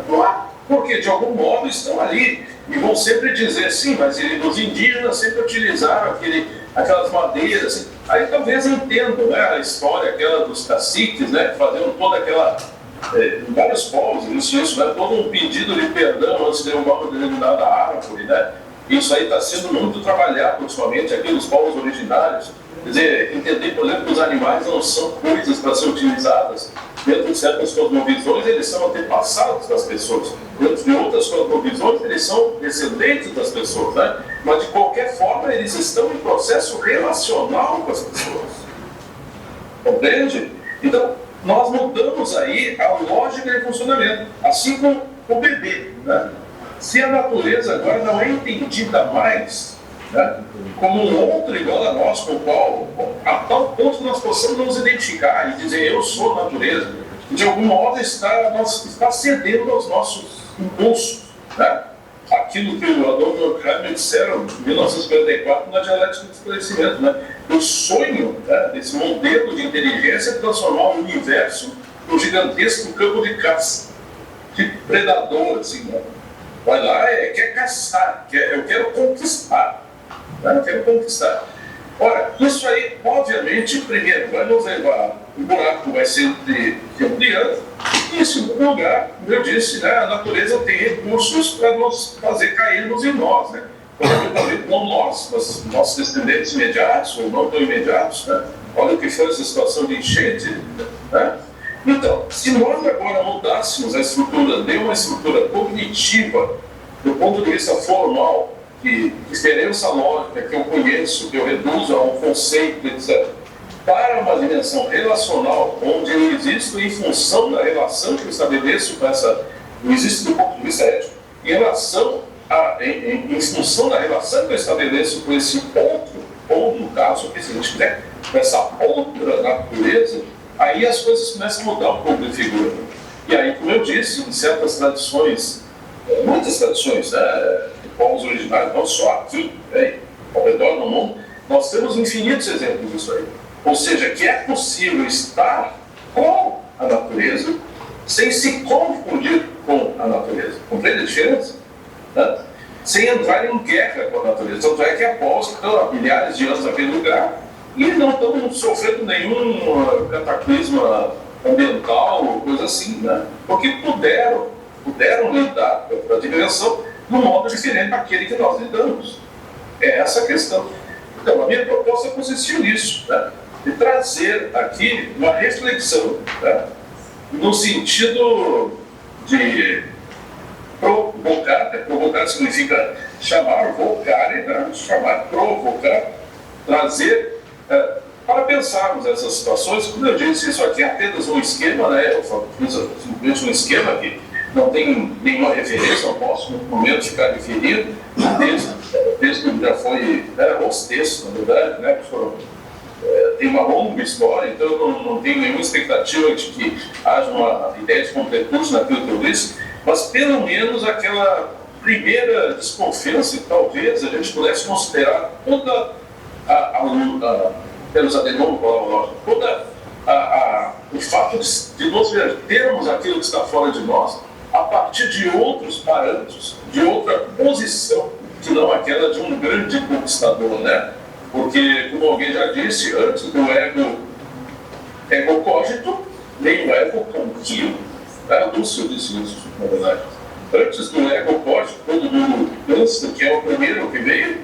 Não há, porque de algum modo estão ali e vão sempre dizer, sim, mas os indígenas sempre utilizaram aquelas madeiras. Assim. Aí talvez entendam, né, a história aquela dos caciques, né, que faziam toda aquela... em vários povos, isso né, todo um pedido de perdão antes de derrubar uma determinada árvore, né? Isso aí está sendo muito trabalhado, principalmente aqui nos povos originários. Quer dizer, entender, por exemplo, que os animais não são coisas para ser utilizadas. Dentro de certas cosmovisões, eles são antepassados das pessoas. Dentro de outras cosmovisões, eles são descendentes das pessoas, né? Mas, de qualquer forma, eles estão em processo relacional com as pessoas. Compreende? Então, nós mudamos aí a lógica de funcionamento, assim como o bebê, né? Se a natureza agora não é entendida mais, né, como um outro igual a nós, com o qual, a tal ponto que nós possamos nos identificar e dizer eu sou a natureza, de algum modo está cedendo aos nossos impulsos, né? Aquilo que o Adorno e o Durkheim disseram em 1954 na dialética do esclarecimento, né? O sonho, né, desse modelo de inteligência é transformar o universo num gigantesco campo de caça, de predador, assim, né? Vai lá, quer caçar, eu quero conquistar, né? Eu quero conquistar. Ora, isso aí, obviamente, primeiro, vai nos levar, o buraco vai sempre se ampliando, e em segundo lugar, como eu disse, né, a natureza tem recursos para nos fazer cairmos em nós, né? Não nós, mas nossos descendentes imediatos, ou não tão imediatos, né? Olha o que foi essa situação de enchente, né? Então, se nós agora mudássemos a estrutura de uma estrutura cognitiva, do ponto de vista formal, que diferença lógica que eu conheço, que eu reduzo a um conceito, etc., para uma dimensão relacional, onde eu existo em função da relação que eu estabeleço com essa... Eu existo do ponto de vista ético, em função da relação que eu estabeleço com esse outro, ou no caso, que se a gente quiser, com essa outra natureza, aí as coisas começam a mudar um pouco de figura. E aí, como eu disse, em certas tradições, muitas tradições de povos originários, não só aqui, ao redor do mundo, nós temos infinitos exemplos disso aí. Ou seja, que é possível estar com a natureza sem se confundir com a natureza. Compreende a diferença? Né? Sem entrar em guerra com a natureza. Tanto é que após há milhares de anos naquele lugar e não estão sofrendo nenhum cataclisma ambiental, coisa assim, né? Porque puderam lidar com a dimensão de um modo diferente daquele que nós lidamos. É essa a questão. Então, a minha proposta consistiu nisso, né? de trazer aqui uma reflexão, né, no sentido de provocar, né? Provocar significa chamar, vocar, né? Chamar, provocar, trazer para pensarmos essas situações. Como eu disse, isso aqui é apenas um esquema, né? Eu fiz simplesmente um esquema que não tem nenhuma referência, não posso no momento ficar referindo. O texto já foi, os textos, na verdade, né, que foram, tem uma longa história, então eu não tenho nenhuma expectativa de que haja uma ideia de completude naquilo que eu disse, mas pelo menos aquela primeira desconfiança que talvez a gente pudesse considerar toda pelos adenoma, toda o fato de nós vertermos aquilo que está fora de nós a partir de outros parâmetros, de outra posição, que não aquela de um grande conquistador, né? Porque, como alguém já disse, antes do ego cogito, nem o ego conquilo. Lúcio disse isso, na verdade. Antes do ego cogito, todo mundo pensa que é o primeiro que veio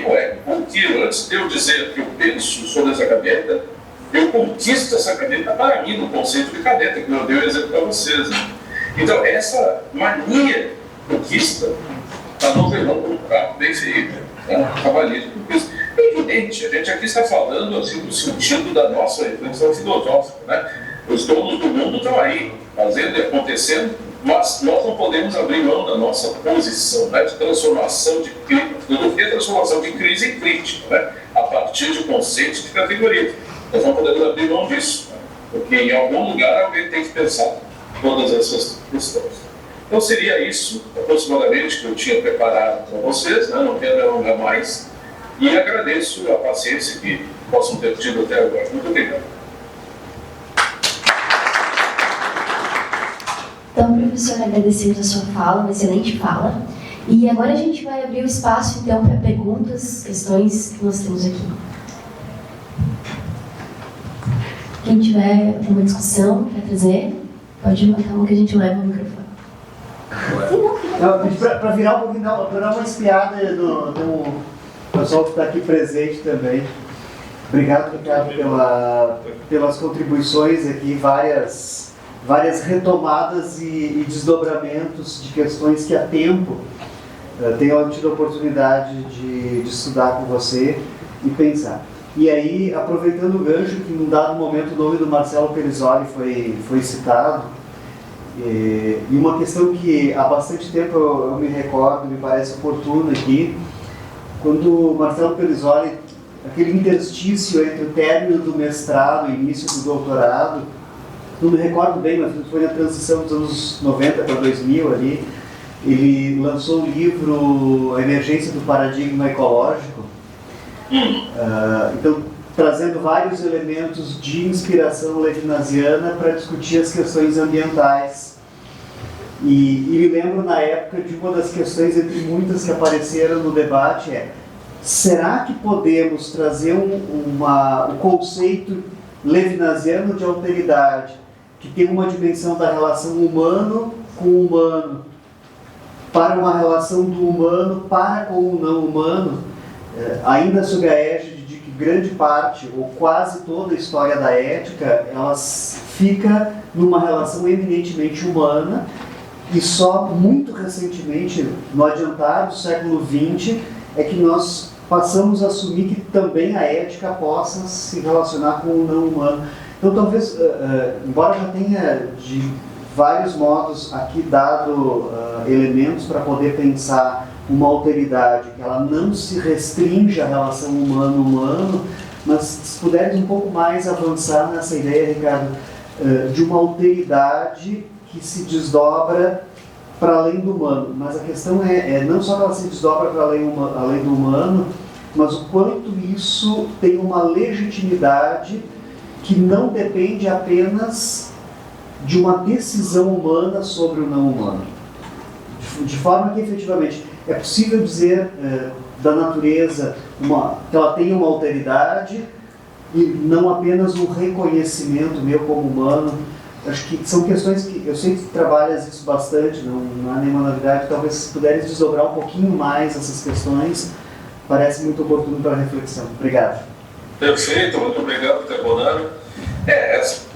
o ego conquilo. Antes de eu dizer que eu penso sobre essa caneta, eu conquisto essa caneta para mim, no conceito de caneta, que eu dei o exemplo para vocês, né? Então, essa mania conquista está nos levando para um prato bem feio, né? Cavalheiro conquista. É evidente, a gente aqui está falando assim, do sentido da nossa reflexão filosófica, né? Os donos do mundo estão aí, fazendo e acontecendo, mas nós não podemos abrir mão da nossa posição, né, de transformação de filosofia, transformação de crise em crítica, né, a partir de conceitos de categoria. Nós não podemos abrir mão disso, né, porque em algum lugar alguém tem que pensar todas essas questões. Então seria isso, aproximadamente, que eu tinha preparado para vocês, né, não quero alongar mais, e agradeço a paciência que possam ter tido até agora. Muito obrigado. Então, professor, agradecemos a sua fala, uma excelente fala. E agora a gente vai abrir o espaço, então, para perguntas, questões que nós temos aqui. Quem tiver uma discussão para trazer, pode levantar uma que a gente leva o microfone. Para virar um pouquinho, para dar uma espiada do pessoal que está aqui presente também. Obrigado, Ricardo, pelas contribuições aqui, várias retomadas e desdobramentos de questões que há tempo tenho tido a oportunidade de estudar com você e pensar. E aí, aproveitando o gancho, que num dado momento o nome do Marcelo Perisoli foi citado, e uma questão que há bastante tempo eu me recordo, me parece oportuna aqui, quando o Marcelo Perisoli, aquele interstício entre o término do mestrado e o início do doutorado, não me recordo bem, mas foi na transição dos anos 90 para 2000 ali, ele lançou o livro A Emergência do Paradigma Ecológico, então trazendo vários elementos de inspiração levinasiana para discutir as questões ambientais. E me lembro na época de uma das questões entre muitas que apareceram no debate será que podemos trazer um conceito levinasiano de alteridade que tem uma dimensão da relação humano com o humano para uma relação do humano para com o não humano, ainda sob a égide de que grande parte ou quase toda a história da ética ela fica numa relação eminentemente humana e só muito recentemente, no adiantar do século XX, é que nós passamos a assumir que também a ética possa se relacionar com o não humano. Então, talvez, embora já tenha de vários modos aqui dado elementos para poder pensar uma alteridade, que ela não se restringe à relação humano-humano, mas se puderes um pouco mais avançar nessa ideia, Ricardo, de uma alteridade que se desdobra para além do humano. Mas a questão é não só que ela se desdobra para além do humano, mas o quanto isso tem uma legitimidade que não depende apenas de uma decisão humana sobre o não humano. De forma que, efetivamente, é possível dizer da natureza que ela tem uma alteridade e não apenas um reconhecimento meu como humano. Acho que são questões que eu sei que trabalhas isso bastante, não há nenhuma novidade. Talvez se puderes desdobrar um pouquinho mais essas questões, parece muito oportuno para a reflexão. Obrigado. Perfeito, muito obrigado, Carbonaro. Essa.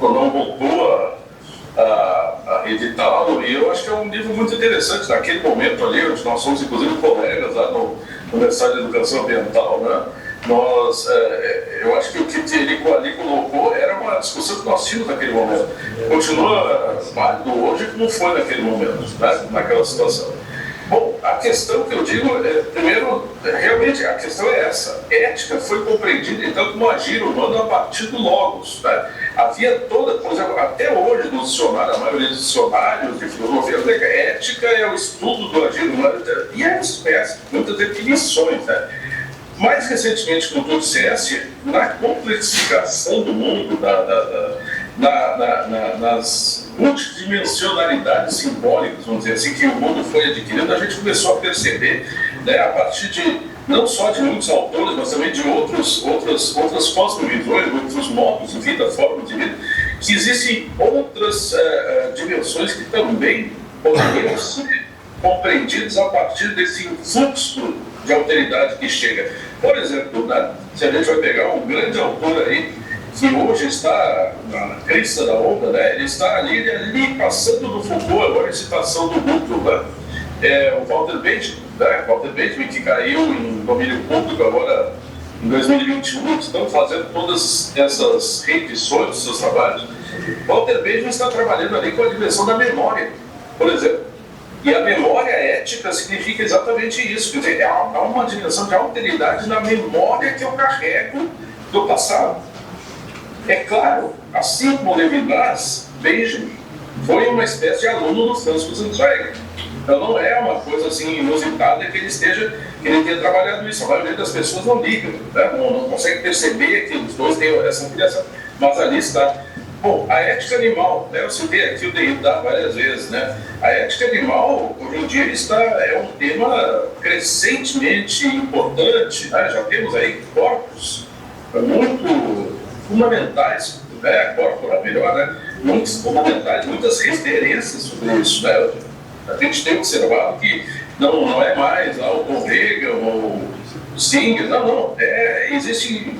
Não voltou a editá-lo, e eu acho que é um livro muito interessante. Naquele momento ali, onde nós somos inclusive colegas lá no Universidade de Educação Ambiental, né? Eu acho que o que ele ali colocou era uma discussão que nós tínhamos naquele momento. Continua válido hoje como foi naquele momento, né? Naquela situação. Bom, a questão que eu digo, primeiro, realmente a questão é essa. Ética foi compreendida então como agir humano a partir do logos, né? Havia toda, por exemplo, até hoje no dicionário, a maioria dos dicionários de filosofia, ética é o estudo do agir humano, e é espécie, muitas definições, né? Mais recentemente, como tu disseste, na complexificação do mundo, nas multidimensionalidades simbólicas, vamos dizer assim, que o mundo foi adquirindo, a gente começou a perceber, né, a partir de não só de muitos autores, mas também de outras cosmovisões, outros modos de vida, formas de vida, que existem outras dimensões que também poderiam ser compreendidas a partir desse influxo de alteridade que chega. Por exemplo, né, se a gente vai pegar um grande autor aí, que hoje está na crista da onda, né, ele está ali passando do Foucault, agora em citação do Butler, né, o Walter Benjamin, né, Walter Benjamin, que caiu em domínio público agora em 2021, estão fazendo todas essas reedições dos seus trabalhos. Walter Benjamin está trabalhando ali com a dimensão da memória, por exemplo. E a memória ética significa exatamente isso, quer dizer, há uma dimensão de alteridade na memória que eu carrego do passado. É claro, assim como Levinas, Benjamin foi uma espécie de aluno do Franz Rosenzweig. Então não é uma coisa assim inusitada que ele tenha trabalhado isso. A maioria das pessoas não liga, né? não consegue perceber que os dois têm essa filiação. Mas ali está. Bom, a ética animal, né? Eu citei aqui o Derrida várias vezes, né? A ética animal, hoje em dia, é um tema crescentemente importante, né? Já temos aí corpos muito fundamentais, né? Corpora melhor, né? Muitos fundamentais, muitas referências sobre isso, né? A gente tem observado que não é mais o Tom Hegel ou o Singer, não. Existe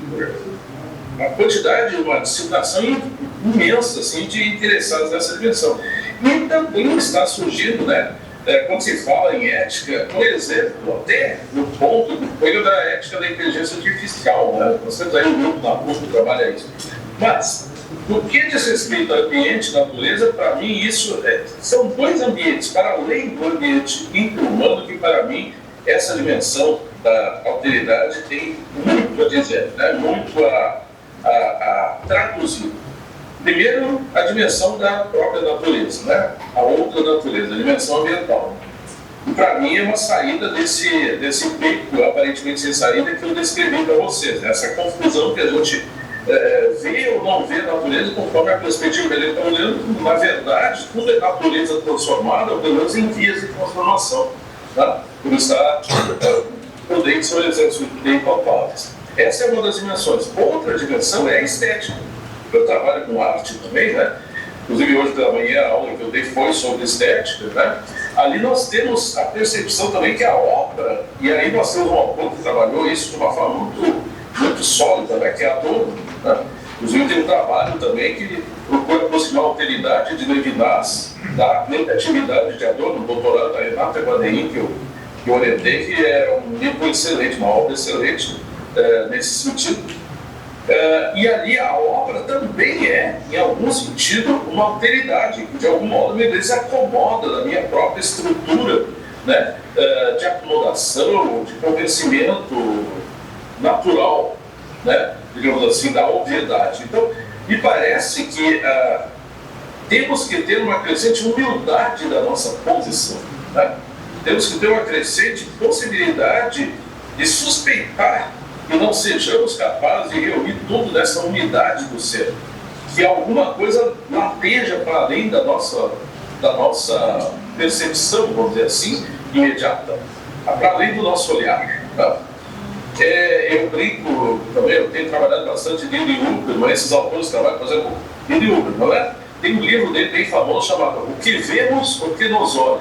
uma quantidade, uma disciplinação imensa assim, de interessados nessa dimensão. E também está surgindo, né, quando se fala em ética, por exemplo, até no ponto da ética da inteligência artificial, né? Nós temos aí um grupo na PUC que trabalha isso. Mas, no que diz respeito ao ambiente e natureza, para mim isso são dois ambientes, para além do ambiente intra-humano, que para mim essa dimensão da alteridade tem muito a dizer, né? Muito a traduzir. Primeiro, a dimensão da própria natureza, né? A outra natureza, a dimensão ambiental. E para mim é uma saída desse beco, aparentemente sem saída, que eu descrevi para vocês, né? Essa confusão que a gente vê ou não vê a natureza conforme a perspectiva que ele está olhando. Na verdade, tudo é natureza transformada, ou pelo menos em vias de transformação, tá? Como está prudentes são exemplos bem palpáveis. Essa é uma das dimensões. Outra dimensão é a estética. Eu trabalho com arte também, né? Inclusive hoje pela manhã a aula que eu dei foi sobre estética, né? Ali nós temos a percepção também que a obra, e aí nós temos um autor que trabalhou isso de uma forma muito sólida, né? Que é Adorno, né? Inclusive tem um trabalho também que procura aproximar a alteridade de Levinas da negatividade de Adorno, no doutorado da Renata Guadein, que eu orientei, que é um livro excelente, uma obra excelente nesse sentido. E ali a obra também em algum sentido, uma alteridade, que de algum modo me desacomoda da minha própria estrutura, né, de acomodação, de convencimento natural, né, digamos assim, da obviedade. Então, me parece que temos que ter uma crescente humildade da nossa posição, né? Temos que ter uma crescente possibilidade de suspeitar que não sejamos capazes de reunir tudo nessa unidade do ser, que alguma coisa lateja para além da nossa percepção, vamos dizer assim, imediata, para além do nosso olhar. Tá? Eu brinco também, eu tenho trabalhado bastante Lili Huber, esses autores trabalham, por exemplo, Lili Huber, não é? Tem um livro dele bem famoso chamado O que Vemos, o que Nos Olha.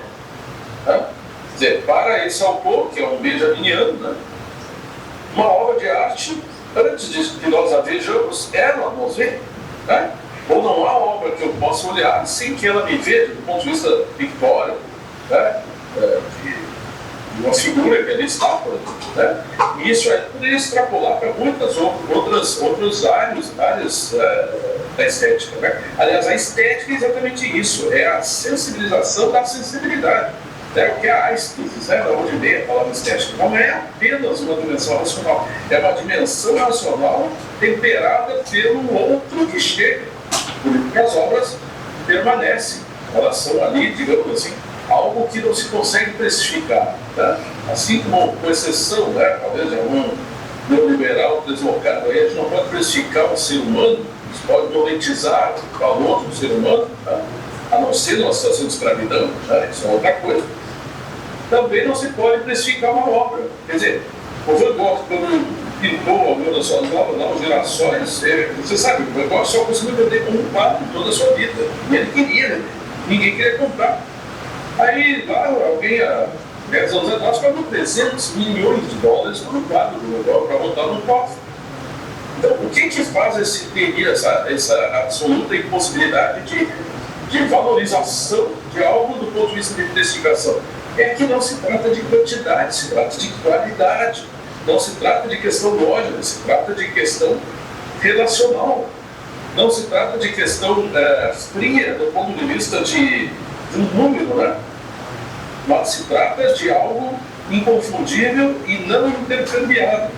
Tá? Quer dizer, para esse autor, que é um benjaminiano, né, uma obra de arte, antes de que nós a vejamos, ela nos vê. Né? Ou não há obra que eu possa olhar sem que ela me veja, do ponto de vista pictórico, né? De uma figura que ali está. Né? E isso poderia extrapolar para muitas outras áreas da estética. Né? Aliás, a estética é exatamente isso, é a sensibilização da sensibilidade. É o que a Einstein, onde vem a palavra estética, não é apenas uma dimensão racional, é uma dimensão racional temperada pelo outro que chega. Porque as obras permanecem, elas são ali, digamos assim, algo que não se consegue precificar. Né? Assim como, com exceção, né, talvez de algum neoliberal deslocado, aí a gente não pode precificar um ser humano, a gente pode monetizar o valor do ser humano, né? A não ser numa situação de escravidão, né? Isso é outra coisa. Também não se pode precificar uma obra. Quer dizer, o Van Gogh, quando pintou alguma das suas novas gerações, você sabe, o Van Gogh só conseguiu vender um quadro toda a sua vida. E ele queria, né? Ninguém queria comprar. Aí, lá, alguém, há 10 anos atrás, pagou 300 milhões de dólares por um quadro do Van Gogh para botar num cofre. Então, o que faz essa absoluta impossibilidade de valorização de algo do ponto de vista de precificação? É que não se trata de quantidade, se trata de qualidade. Não se trata de questão lógica, se trata de questão relacional. Não se trata de questão fria do ponto de vista de um número, né? Mas se trata de algo inconfundível e não intercambiável.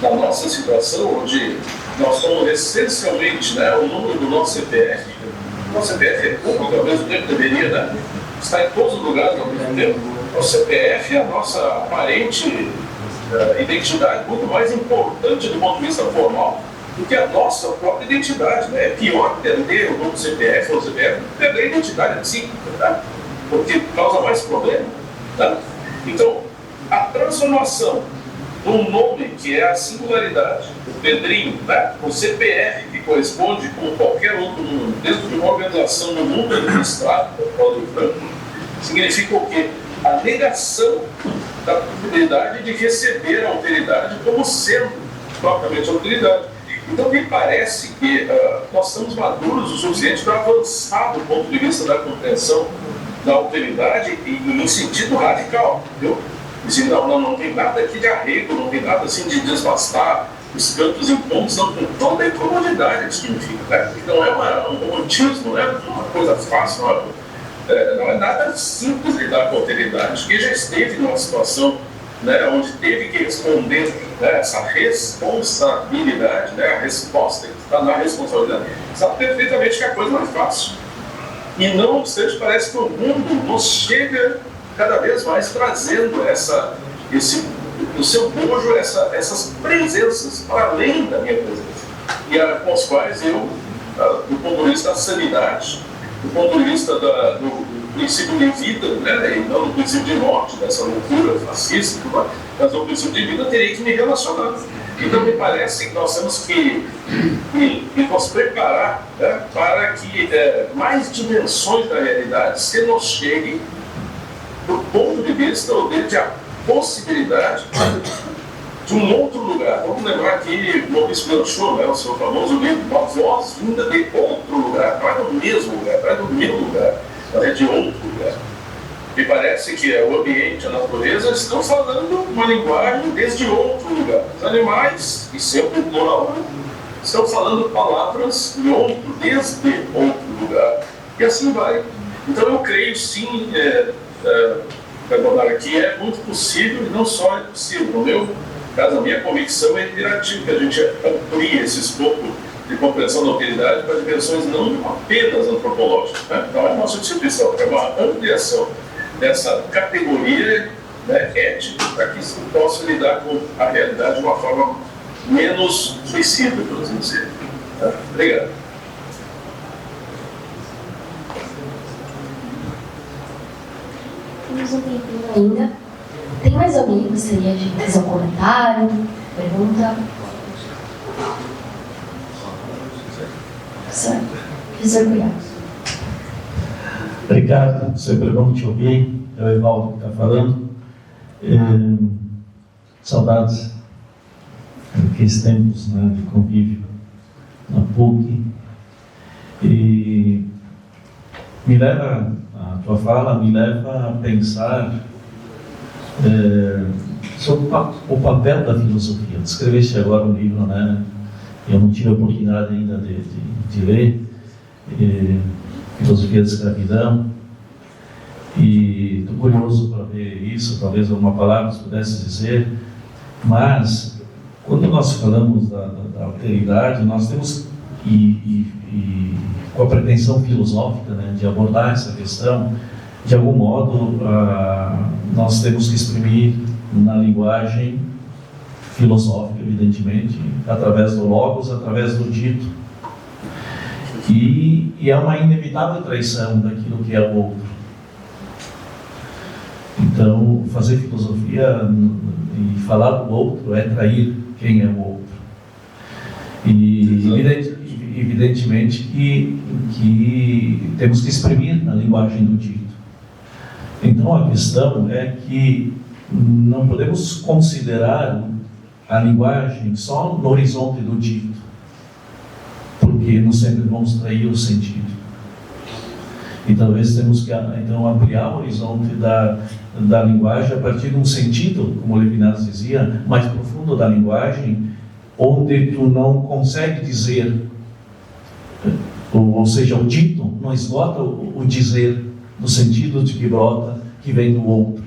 Na nossa situação, onde nós somos essencialmente, né, o número do nosso CPF, o nosso CPF é público, ao mesmo tempo deveria, né? Está em todos os lugares ao mesmo tempo. O CPF é a nossa aparente identidade muito mais importante do ponto de vista formal do que a nossa própria identidade. Né? É pior perder o nome do CPF ou o CPF do que perder a identidade em si, tá? Porque causa mais problema. Tá? Então, a transformação de um nome que é a singularidade, o Pedrinho, tá? O CPF, que corresponde com qualquer outro número, dentro de uma organização no mundo administrado, por Cláudio Franco, significa o quê? A negação da possibilidade de receber a alteridade como sendo propriamente autoridade. Então, me parece que nós estamos maduros o suficiente para avançar do ponto de vista da compreensão da alteridade em sentido radical, entendeu? Assim, não tem nada aqui de arrego, não tem nada assim de desbastar os cantos em pontos, não, com toda a incomodidade que significa. Né? Então, é um romantismo, né? Uma coisa fácil, não é nada simples lidar com a alteridade, que já esteve numa situação, né, onde teve que responder, né, essa responsabilidade, né, a resposta que está na responsabilidade, sabe perfeitamente que a coisa não é fácil. E não obstante, parece que o mundo nos chega cada vez mais trazendo no seu bojo essas presenças para além da minha presença, e com as quais eu, do ponto de vista da sanidade, do ponto de vista do princípio de vida, né, e não do princípio de morte, dessa loucura fascista, mas do princípio de vida, eu teria que me relacionar. Então, me parece que nós temos que nos preparar, né, para que mais dimensões da realidade se nos cheguem do ponto de vista ou desde a possibilidade de um outro lugar. Vamos lembrar aqui Maurice Blanchot, né, o seu famoso livro, uma voz vinda de outro lugar, não é do mesmo lugar, não é do meu lugar, mas é de outro lugar. Me parece que o ambiente, a natureza, estão falando uma linguagem desde outro lugar. Os animais, e sempre o plural, estão falando palavras de outro, desde outro lugar. E assim vai. Então eu creio sim, aqui é muito possível, e não só é possível. No meu caso, a minha convicção é imperativa, que a gente amplie esse escopo de compreensão da alteridade para dimensões não apenas antropológicas. Né? Não é uma substituição, é uma ampliação dessa categoria, né, ética, para que se possa lidar com a realidade de uma forma menos suicida, por assim dizer. Tá? Obrigado. Temos um tempinho ainda. Tem mais alguém que gostaria de fazer um comentário, pergunta? Professor Cunha. Obrigado, sempre bom te ouvir. é o Evaldo que está falando. Saudades daqueles tempos, né, de convívio na PUC. E a tua fala me leva a pensar sobre o papel da filosofia. Escreveste agora um livro, né? Eu não tive a oportunidade ainda de ler, Filosofia da Escravidão, e estou curioso para ver isso, talvez alguma palavra você pudesse dizer, mas quando nós falamos da alteridade, nós temos, com a pretensão filosófica, né, de abordar essa questão, de algum modo, nós temos que exprimir na linguagem filosófica, evidentemente, através do logos, através do dito. E é uma inevitável traição daquilo que é o outro. Então, fazer filosofia e falar do outro é trair quem é o outro. E evidentemente que temos que exprimir na linguagem do dito. Então, a questão é que não podemos considerar a linguagem só no horizonte do dito, porque nós sempre vamos trair o sentido. E talvez temos que então ampliar o horizonte da linguagem a partir de um sentido, como Levinas dizia, mais profundo da linguagem, onde tu não consegue dizer, ou seja, o dito não esgota o dizer no sentido de que brota, que vem do outro.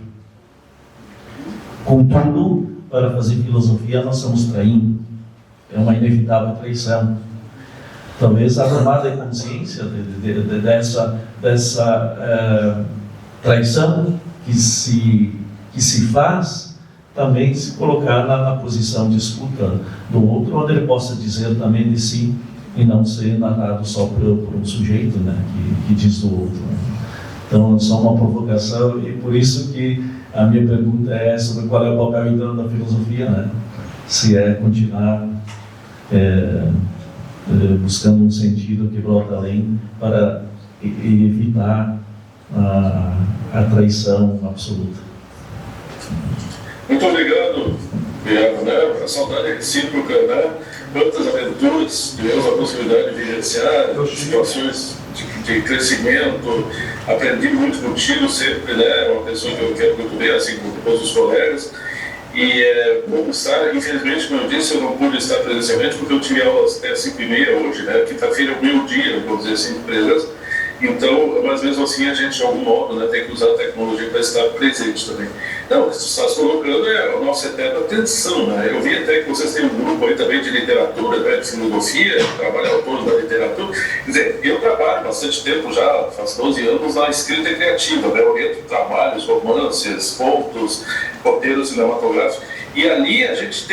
Contudo, para fazer filosofia nós estamos traindo. É uma inevitável traição. Talvez a tomada de consciência dessa traição que se faz, também se colocar na posição de escuta do outro, onde ele possa dizer também de si e não ser narrado só por um sujeito, né, que diz do outro. Né? Então, só uma provocação, e por isso que a minha pergunta é sobre qual é o papel então da filosofia, né? Se é continuar buscando um sentido que brota além para evitar a traição absoluta. Muito obrigado, Iago, né? A saudade recíproca, né? Quantas aventuras tivemos a possibilidade de vivenciar, situações de crescimento. Aprendi muito contigo sempre, né? Uma pessoa que eu quero muito bem, assim como todos os colegas. E é bom estar, infelizmente, como eu disse, eu não pude estar presencialmente porque eu tive aulas até 5h30 hoje, né? Quinta-feira é o meu dia, vou dizer assim, presença. Então, mas mesmo assim a gente, de algum modo, né, tem que usar a tecnologia para estar presente também. Não, o que tu estás colocando é a nossa eterna atenção, né? Eu vi até que vocês têm um grupo aí também de literatura, né, de filosofia, trabalho autores da literatura. Quer dizer, eu trabalho bastante tempo já, faz 12 anos, na escrita criativa, né? Oriento trabalhos, romances, contos, roteiros cinematográficos. E ali a gente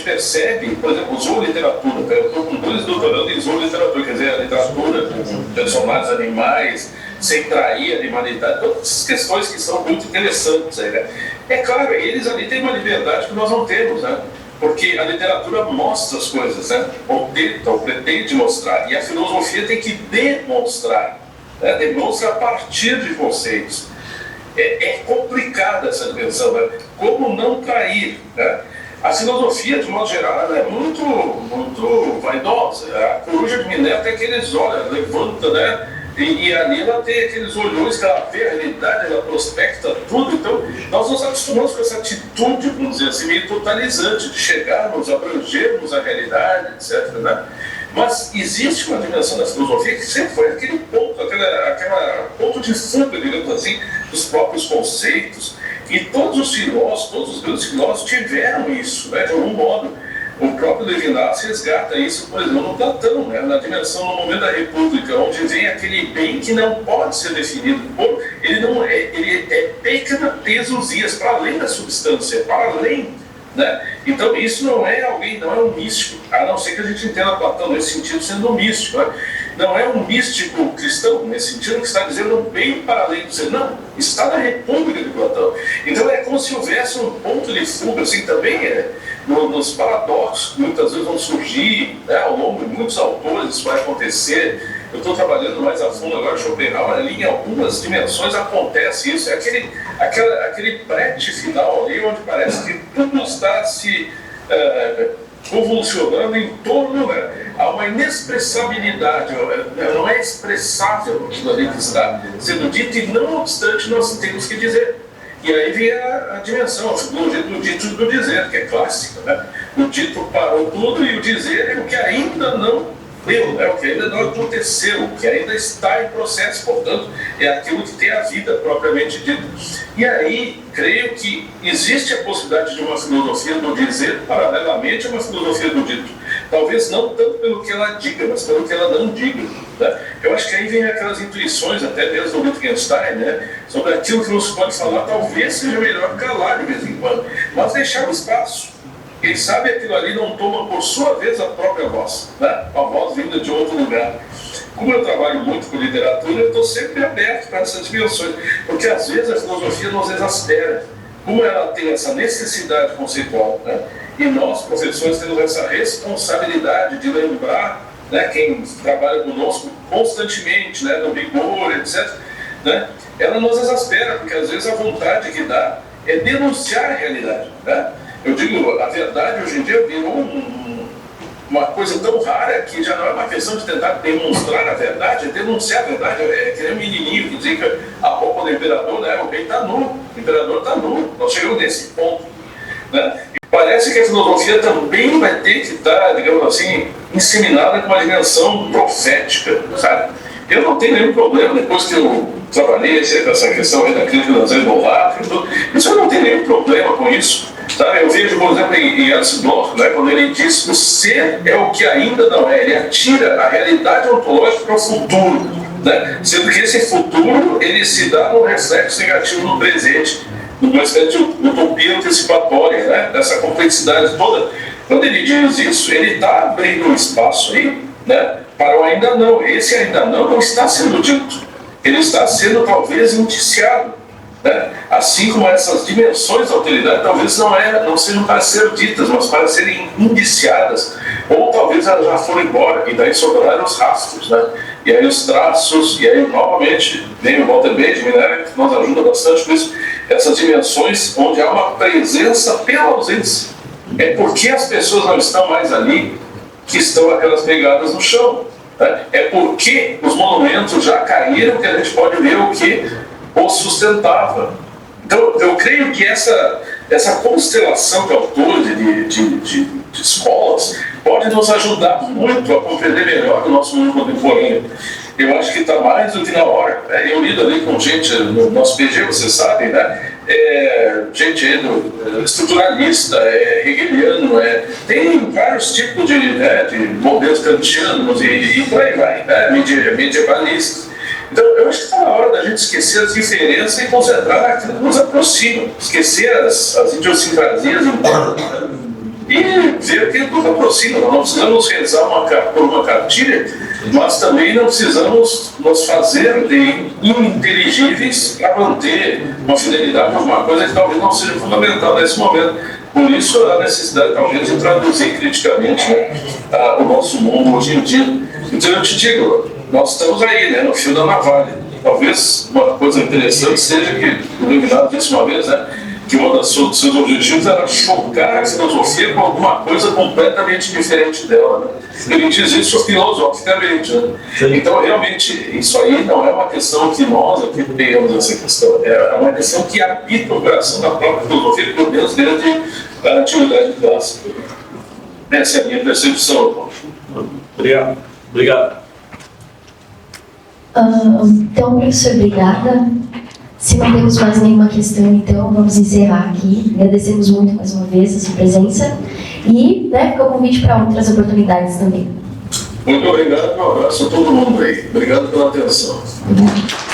percebe, por exemplo, zooliteratura. Eu estou com 2 doutorandos em zooliteratura, quer dizer, a literatura com personagens animais, sem trair a animalidade, todas essas questões que são muito interessantes. Né? É claro, eles ali têm uma liberdade que nós não temos, né? Porque a literatura mostra as coisas, né? Ou tenta, ou pretende mostrar, e a filosofia tem que demonstrar, né? Demonstra a partir de conceitos. É complicada essa dimensão, né? Como não trair, né? A filosofia, de modo geral, ela é muito, muito vaidosa. A coruja de Minerva tem aqueles olhos, ela levanta, né? E ali ela tem aqueles olhões que ela vê a realidade, ela prospecta tudo. Então, nós nos acostumamos com essa atitude, vamos dizer assim, meio totalizante, de chegarmos, abrangermos a realidade, etc., né? Mas existe uma dimensão da filosofia que sempre foi aquele ponto, aquela ponto de fuga, digamos assim, dos próprios conceitos. E todos os filósofos, todos os grandes filósofos tiveram isso, né, de algum modo. O próprio Levinas resgata isso, por exemplo, no Platão, né, na dimensão, no momento da República, onde vem aquele bem que não pode ser definido. Ele é pequena tesusias, para além da substância, para além. Né? Então isso não é um místico, a não ser que a gente entenda Platão nesse sentido sendo um místico, né? Não é um místico cristão nesse sentido que está dizendo bem para além do ser, não, está na República de Platão. Então é como se houvesse um ponto de fuga, assim, também nos paradoxos que muitas vezes vão surgir, né, ao longo de muitos autores isso vai acontecer. eu estou trabalhando mais a fundo agora, Schopenhauer, ali em algumas dimensões acontece isso, é aquele prete final ali, onde parece que tudo está se convulsionando em torno, né? Há uma inexpressibilidade, não é expressável aquilo ali que está sendo dito, e não obstante nós temos que dizer. E aí vem a dimensão, a filosofia do dito e do dizer, que é clássica, né? O dito parou tudo e o dizer é o que ainda não deu, né? O que ainda não aconteceu, o que ainda está em processo, portanto, é aquilo que tem a vida propriamente dita. E aí, creio que existe a possibilidade de uma filosofia do dizer paralelamente a uma filosofia do dito. Talvez não tanto pelo que ela diga, mas pelo que ela não diga, né? Eu acho que aí vem aquelas intuições, até mesmo do Wittgenstein, né? Sobre aquilo que não se pode falar, talvez seja melhor calar de vez em quando, mas deixar o espaço. Quem sabe aquilo ali não toma por sua vez a própria voz, né? A voz vinda de outro lugar. Como eu trabalho muito com literatura, eu estou sempre aberto para essas dimensões, porque às vezes a filosofia nos exaspera. Como ela tem essa necessidade conceitual, né? E nós, professores, temos essa responsabilidade de lembrar, né, quem trabalha conosco constantemente, né, no rigor, etc., né? Ela nos exaspera, porque às vezes a vontade que dá é denunciar a realidade, né? Eu digo, a verdade hoje em dia virou uma coisa tão rara que já não é uma questão de tentar demonstrar a verdade, é denunciar a verdade. É que nem um menininho que dizia que a roupa do imperador, né, o rei está nu, o imperador está nu. Nós chegamos nesse ponto, né? E parece que a filosofia também vai ter que estar, digamos assim, inseminada com uma dimensão profética, sabe? Eu não tenho nenhum problema, depois que eu trabalhei essa questão aí da crítica das renováveis, eu não tenho nenhum problema com isso. Sabe, eu vejo, por exemplo, em Ernst Bloch, né, quando ele diz que o ser é o que ainda não é, ele atira a realidade ontológica para o futuro, né, sendo que esse futuro ele se dá num reflexo negativo no presente, numa espécie de utopia antecipatória, né, dessa complexidade toda. Quando ele diz isso, ele está abrindo um espaço aí, né, para o ainda não. Esse ainda não está sendo dito, ele está sendo talvez indiciado. Né? Assim como essas dimensões da alteridade talvez não sejam para ser ditas, mas para serem indiciadas, ou talvez elas já foram embora, e daí sobraram os rastros, né? E aí os traços, e aí novamente vem o Walter Benjamin, né, que nos ajuda bastante com isso, essas dimensões onde há uma presença pela ausência. É porque as pessoas não estão mais ali que estão aquelas pegadas no chão, né? É porque os monumentos já caíram que a gente pode ver o que o sustentava. Então, eu creio que essa constelação de autores, de escolas, pode nos ajudar muito a compreender melhor o nosso mundo contemporâneo. Eu acho que está mais do que na hora. Eu lido ali com gente no nosso PG, vocês sabem, né? Gente estruturalista, hegeliano, tem vários tipos de modelos kantianos e por aí vai, né? Medievalistas. Então, eu acho que está na hora da gente esquecer as diferenças e concentrar naquilo que nos aproxima, esquecer as idiosincrasias e ver aquilo que nos aproxima. Nós não precisamos rezar por uma cartilha, mas também não precisamos nos fazer de ininteligíveis para manter uma fidelidade a alguma coisa que talvez não seja fundamental nesse momento. Por isso, a necessidade talvez de traduzir criticamente, né, o nosso mundo hoje em dia. Então, eu te digo, nós estamos aí, né, no fio da navalha. Talvez uma coisa interessante seja que o Iluminado disse uma vez, né, que um dos seus objetivos era chocar a filosofia com alguma coisa completamente diferente dela. Né? Ele diz isso filosoficamente. Né? Então, realmente, isso aí não é uma questão que nós aqui temos essa questão. É uma questão que habita o coração da própria filosofia, pelo menos desde a antiguidade clássica. Essa é a minha percepção. Obrigado. Então, professor, obrigada. Se não temos mais nenhuma questão, então, vamos encerrar aqui. Agradecemos muito mais uma vez a sua presença e, né, fica o convite para outras oportunidades também. Muito obrigado, um abraço a todo mundo aí. Obrigado pela atenção. Obrigado.